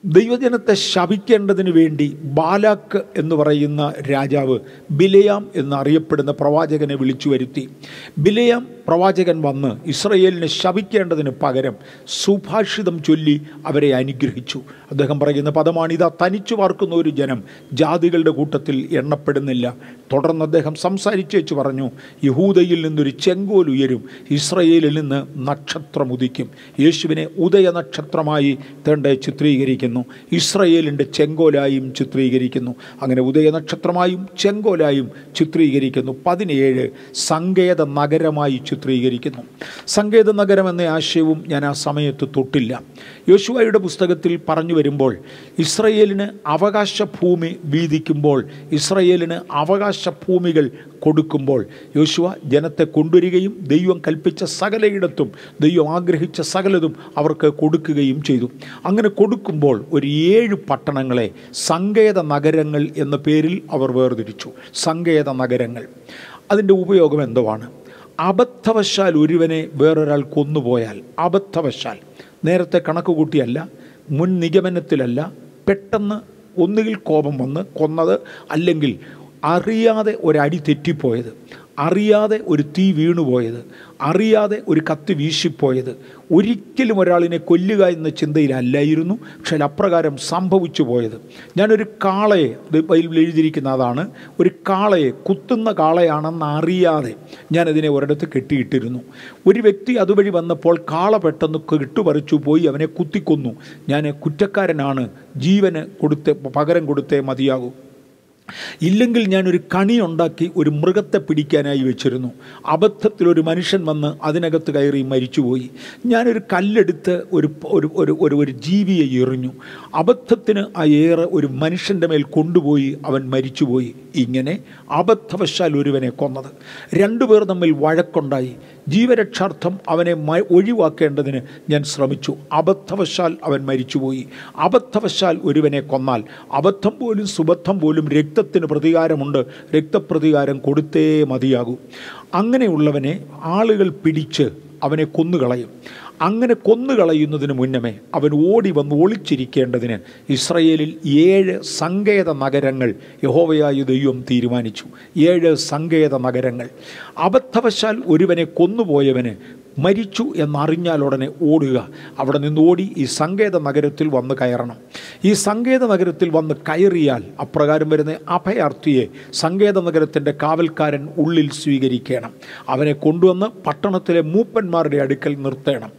ദൈവജനത്തെ ശപിക്കേണ്ടതിന് വേണ്ടി ബാലാക്ക് എന്ന് പറയുന്ന രാജാവ് ബിലെയാം എന്നറിയപ്പെടുന്ന പ്രവാചകനെ വിളിച്ചു വരുത്തി. ബിലെയാം പ്രവാചകൻ വന്ന് ഇസ്രയേലിനെ ശപിക്കേണ്ടതിന് പകരം സുഭാഷിതം ചൊല്ലി അവരെ അനുഗ്രഹിച്ചു. അദ്ദേഹം പറയുന്ന പദമാണിതാ, തനിച്ചു പാർക്കുന്ന ഒരു ജനം ജാതികളുടെ കൂട്ടത്തിൽ എണ്ണപ്പെടുന്നില്ല. തുടർന്ന് അദ്ദേഹം സംസാരിച്ചേച്ച് പറഞ്ഞു, യഹൂദയിൽ നിന്നൊരു ചെങ്കോൽ ഉയരും, ഇസ്രയേലിൽ നിന്ന് നക്ഷത്രം ഉദിക്കും. യേശുവിനെ ഉദയ നക്ഷത്രമായി ചിത്രീകരിക്കുന്നു, ഇസ്രയേലിൻ്റെ ചെങ്കോലായും ചിത്രീകരിക്കുന്നു. അങ്ങനെ ഉദയ നക്ഷത്രമായും ചെങ്കോലായും ചിത്രീകരിക്കുന്നു. 17 സങ്കേത നഗരമായി ചിത്രീകരിക്കുന്നു. സങ്കേത നഗരം എന്ന ആശയവും ഞാൻ ആ സമയത്ത് തൊട്ടില്ല. യോശുവയുടെ പുസ്തകത്തിൽ പറഞ്ഞു വരുമ്പോൾ ഇസ്രയേലിന് അവകാശ ഭൂമി വീതിക്കുമ്പോൾ, ഇസ്രയേലിന് അവകാശ ഭൂമികൾ കൊടുക്കുമ്പോൾ യോശുവ ജനത്തെ കൊണ്ടുവരികയും ദൈവം കൽപ്പിച്ച സകലയിടത്തും ദൈവം ആഗ്രഹിച്ച സകലതും അവർക്ക് കൊടുക്കുകയും ചെയ്തു. അങ്ങനെ കൊടുക്കുമ്പോൾ ഒരു 7 പട്ടണങ്ങളെ സങ്കേത നഗരങ്ങൾ എന്ന പേരിൽ അവർ വേർതിരിച്ചു. സങ്കേത നഗരങ്ങൾ, അതിൻ്റെ ഉപയോഗം എന്തുവാണ്? അബദ്ധവശാൽ ഒരുവനെ വേറൊരാൾ കൊന്നുപോയാൽ, അബദ്ധവശാൽ, നേരത്തെ കണക്ക് കൂട്ടിയല്ല, മുൻ നിഗമനത്തിലല്ല, പെട്ടെന്ന് ഒന്നുകിൽ കോപം വന്ന് കൊന്നത്, അല്ലെങ്കിൽ അറിയാതെ ഒരടി തെറ്റിപ്പോയത്, അറിയാതെ ഒരു തീ വീണുപോയത്, അറിയാതെ ഒരു കത്തി വീശിപ്പോയത്, ഒരിക്കലും ഒരാളിനെ കൊല്ലുക എന്ന ചിന്തയിലല്ലായിരുന്നു, പക്ഷേ അപ്രകാരം സംഭവിച്ചു പോയത്. ഞാനൊരു കാളയെ, ബൈബിളിൽ എഴുതിയിരിക്കുന്ന അതാണ്, ഒരു കാളയെ, കുത്തുന്ന കാളയാണെന്ന് അറിയാതെ ഞാനതിനെ ഒരിടത്ത് കെട്ടിയിട്ടിരുന്നു. ഒരു വ്യക്തി അതുവഴി വന്നപ്പോൾ കാള പെട്ടെന്ന് കെട്ടുപറിച്ചു പോയി അവനെ കുത്തിക്കൊന്നു. ഞാൻ കുറ്റക്കാരനാണ്, ജീവന് പകരം കൊടുത്തേ മതിയാകൂ. ഇല്ലെങ്കിൽ ഞാനൊരു കണി ഉണ്ടാക്കി ഒരു മൃഗത്തെ പിടിക്കാനായി വെച്ചിരുന്നു. അബദ്ധത്തിലൊരു മനുഷ്യൻ വന്ന് അതിനകത്ത് കയറി മരിച്ചുപോയി. ഞാനൊരു കല്ലെടുത്ത് ഒരു ജീവിയെ എറിഞ്ഞു. അബദ്ധത്തിന് ആ ഏറ് ഒരു മനുഷ്യൻ്റെ മേൽ കൊണ്ടുപോയി അവൻ മരിച്ചുപോയി. ഇങ്ങനെ അബദ്ധവശാൽ ഒരുവനെ കൊന്നത്. 2 പേർ തമ്മിൽ വഴക്കുണ്ടായി. ജീവരക്ഷാർത്ഥം അവനെ ഒഴിവാക്കേണ്ടതിന് ഞാൻ ശ്രമിച്ചു. അബദ്ധവശാൽ അവൻ മരിച്ചുപോയി. അബദ്ധവശാൽ ഒരുവനെ കൊന്നാൽ അബദ്ധം പോലും സുബദ്ധം പോലും രക്തത്തിന് പ്രതികാരമുണ്ട്. രക്തപ്രതികാരം കൊടുത്തേ മതിയാകൂ. അങ്ങനെയുള്ളവനെ ആളുകൾ പിടിച്ച് അവനെ കൊന്നുകളയും. അങ്ങനെ കൊന്നുകളയുന്നതിന് മുന്നമേ അവൻ ഓടി വന്ന് ഒളിച്ചിരിക്കേണ്ടതിന് ഇസ്രയേലിൽ 7 സങ്കേത നഗരങ്ങൾ യഹോവയായ ദൈവം തീരുമാനിച്ചു. 7 സങ്കേത നഗരങ്ങൾ. അബദ്ധവശാൽ ഒരുവനെ കൊന്നുപോയവന് മരിച്ചു എന്നറിഞ്ഞാൽ ഉടനെ ഓടുക. അവിടെ നിന്ന് ഓടി ഈ സങ്കേത നഗരത്തിൽ വന്ന് കയറണം. ഈ സങ്കേത നഗരത്തിൽ വന്ന് കയറിയാൽ അപ്രകാരം വരുന്ന അഭയാർത്ഥിയെ സങ്കേത നഗരത്തിൻ്റെ കാവൽക്കാരൻ ഉള്ളിൽ സ്വീകരിക്കണം. അവനെ കൊണ്ടുവന്ന് പട്ടണത്തിലെ മൂപ്പന്മാരുടെ അടുക്കൽ നിർത്തണം.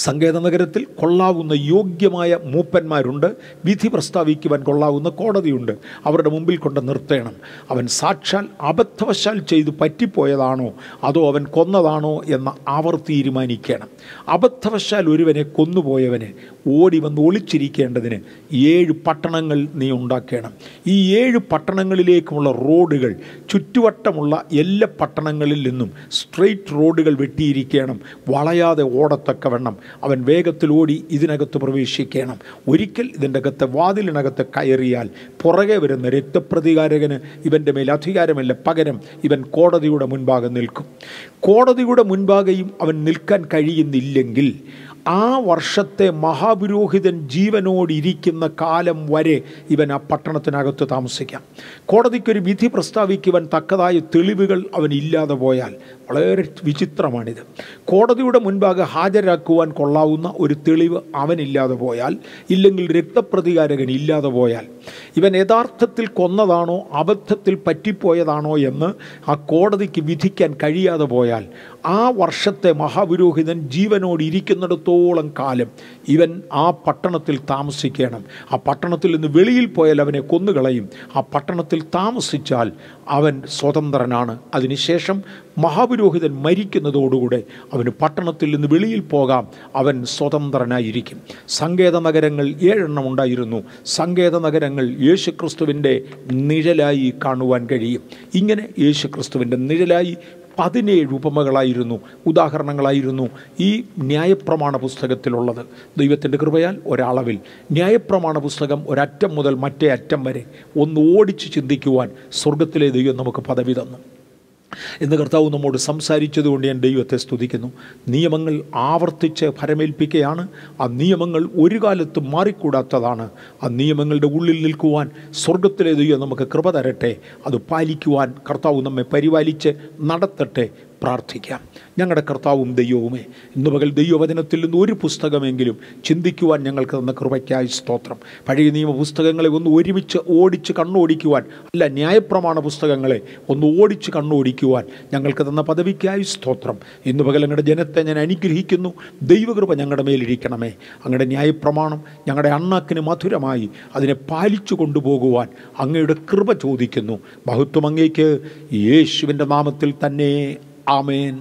സങ്കേത നഗരത്തിൽ കൊള്ളാവുന്ന യോഗ്യമായ മൂപ്പന്മാരുണ്ട്. വിധി പ്രസ്താവിക്കുവാൻ കൊള്ളാവുന്ന കോടതിയുണ്ട്. അവരുടെ മുമ്പിൽ കൊണ്ട് നിർത്തണം. അവൻ സാക്ഷാൽ അബദ്ധവശാൽ ചെയ്തു പറ്റിപ്പോയതാണോ അതോ അവൻ കൊന്നതാണോ എന്ന് അവർ തീരുമാനിക്കണം. അബദ്ധവശാൽ ഒരുവനെ കൊന്നുപോയവനെ ഓടി വന്ന് ഒളിച്ചിരിക്കേണ്ടതിന് 7 പട്ടണങ്ങൾ നീ ഉണ്ടാക്കണം. ഈ 7 പട്ടണങ്ങളിലേക്കുമുള്ള റോഡുകൾ ചുറ്റുവട്ടമുള്ള എല്ലാ പട്ടണങ്ങളിൽ നിന്നും സ്ട്രെയിറ്റ് റോഡുകൾ വെട്ടിയിരിക്കണം. വളയാതെ ഓടത്തക്കവണ്ണം അവൻ വേഗത്തിൽ ഓടി ഇതിനകത്ത് പ്രവേശിക്കണം. ഒരിക്കൽ ഇതിൻ്റെ അകത്ത് വാതിലിനകത്ത് കയറിയാൽ പുറകെ വരുന്ന രക്തപ്രതികാരകന് ഇവൻ്റെ മേൽ അധികാരമില്ല. പകരം ഇവൻ കോടതിയുടെ മുൻപാകെ നിൽക്കും. കോടതിയുടെ മുൻപാകെയും അവൻ നിൽക്കാൻ കഴിയുന്നില്ലെങ്കിൽ ആ വർഷത്തെ മഹാപുരോഹിതൻ ജീവനോടിരിക്കുന്ന കാലം വരെ ഇവൻ ആ പട്ടണത്തിനകത്ത് താമസിക്കാം. കോടതിക്കൊരു വിധി പ്രസ്താവിക്കുവാൻ തക്കതായ തെളിവുകൾ അവൻ ഇല്ലാതെ പോയാൽ വളരെ വിചിത്രമാണിത്. കോടതിയുടെ മുൻപാകെ ഹാജരാക്കുവാൻ കൊള്ളാവുന്ന ഒരു തെളിവ് അവനില്ലാതെ പോയാൽ, ഇല്ലെങ്കിൽ രക്തപ്രതികാരകൻ ഇല്ലാതെ പോയാൽ, ഇവൻ യഥാർത്ഥത്തിൽ കൊന്നതാണോ അബദ്ധത്തിൽ പറ്റിപ്പോയതാണോ എന്ന് ആ കോടതിക്ക് വിധിക്കാൻ കഴിയാതെ പോയാൽ ആ വർഷത്തെ മഹാപുരോഹിതൻ ജീവനോടിരിക്കുന്നിടത്തോളം കാലം ഇവൻ ആ പട്ടണത്തിൽ താമസിക്കണം. ആ പട്ടണത്തിൽ നിന്ന് വെളിയിൽ പോയാൽ അവനെ കൊന്നുകളയും. ആ പട്ടണത്തിൽ താമസിച്ചാൽ അവൻ സ്വതന്ത്രനാണ്. അതിനുശേഷം മഹാപുരോഹിതൻ മരിക്കുന്നതോടുകൂടെ അവന് പട്ടണത്തിൽ നിന്ന് വെളിയിൽ പോകാം. അവൻ സ്വതന്ത്രനായിരിക്കും. സങ്കേത നഗരങ്ങൾ 7 ഉണ്ടായിരുന്നു. സങ്കേത നഗരങ്ങൾ യേശുക്രിസ്തുവിൻ്റെ നിഴലായി കാണുവാൻ കഴിയും. ഇങ്ങനെ യേശുക്രിസ്തുവിൻ്റെ നിഴലായി 17 ഉപമകളായിരുന്നു, ഉദാഹരണങ്ങളായിരുന്നു ഈ ന്യായപ്രമാണ പുസ്തകത്തിലുള്ളത്. ദൈവത്തിൻ്റെ കൃപയാൽ ഒരളവിൽ ന്യായപ്രമാണ പുസ്തകം ഒരറ്റം മുതൽ മറ്റേ അറ്റം വരെ ഒന്ന് ഓടിച്ച് ചിന്തിക്കുവാൻ സ്വർഗത്തിലെ ദൈവം നമുക്ക് പദവി തന്നു. ഇന്ന് കർത്താവ് നമ്മോട് സംസാരിച്ചതുകൊണ്ട് ഞാൻ ദൈവത്തെ സ്തുതിക്കുന്നു. നിയമങ്ങൾ ആവർത്തിച്ച് ഫലമേൽപ്പിക്കുകയാണ്. ആ നിയമങ്ങൾ ഒരു കാലത്തും മാറിക്കൂടാത്തതാണ്. ആ നിയമങ്ങളുടെ ഉള്ളിൽ നിൽക്കുവാൻ സ്വർഗത്തിലെ ദൈവം നമുക്ക് കൃപ തരട്ടെ. അത് പാലിക്കുവാൻ കർത്താവ് നമ്മെ പരിപാലിച്ച് നടത്തട്ടെ. പ്രാർത്ഥിക്കാം. ഞങ്ങളുടെ കർത്താവും ദൈവവുമേ, ഇന്ന് പകൽ ദൈവവചനത്തിൽ നിന്ന് ഒരു പുസ്തകമെങ്കിലും ചിന്തിക്കുവാൻ ഞങ്ങൾക്ക് തന്ന കൃപയ്ക്കായി സ്തോത്രം. പഴയ നിയമ പുസ്തകങ്ങളെ ഒന്ന് ഒരുമിച്ച് ഓടിച്ച് കണ്ണോടിക്കുവാൻ, അല്ല ന്യായപ്രമാണ പുസ്തകങ്ങളെ ഒന്ന് ഓടിച്ച് കണ്ണോടിക്കുവാൻ ഞങ്ങൾക്ക് തന്ന പദവിക്കായി സ്തോത്രം. ഇന്ന് പകൽ ഞങ്ങളുടെ ജനത്തെ ഞാൻ അനുഗ്രഹിക്കുന്നു. ദൈവകൃപ ഞങ്ങളുടെ മേലിരിക്കണമേ. അങ്ങയുടെ ന്യായപ്രമാണം ഞങ്ങളുടെ അണ്ണാക്കിന് മധുരമായി അതിനെ പാലിച്ചു കൊണ്ടുപോകുവാൻ അങ്ങയുടെ കൃപ ചോദിക്കുന്നു. മഹത്വം അങ്ങേക്ക് യേശുവിൻ്റെ നാമത്തിൽ തന്നെ. ആമേൻ.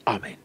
ആമേൻ.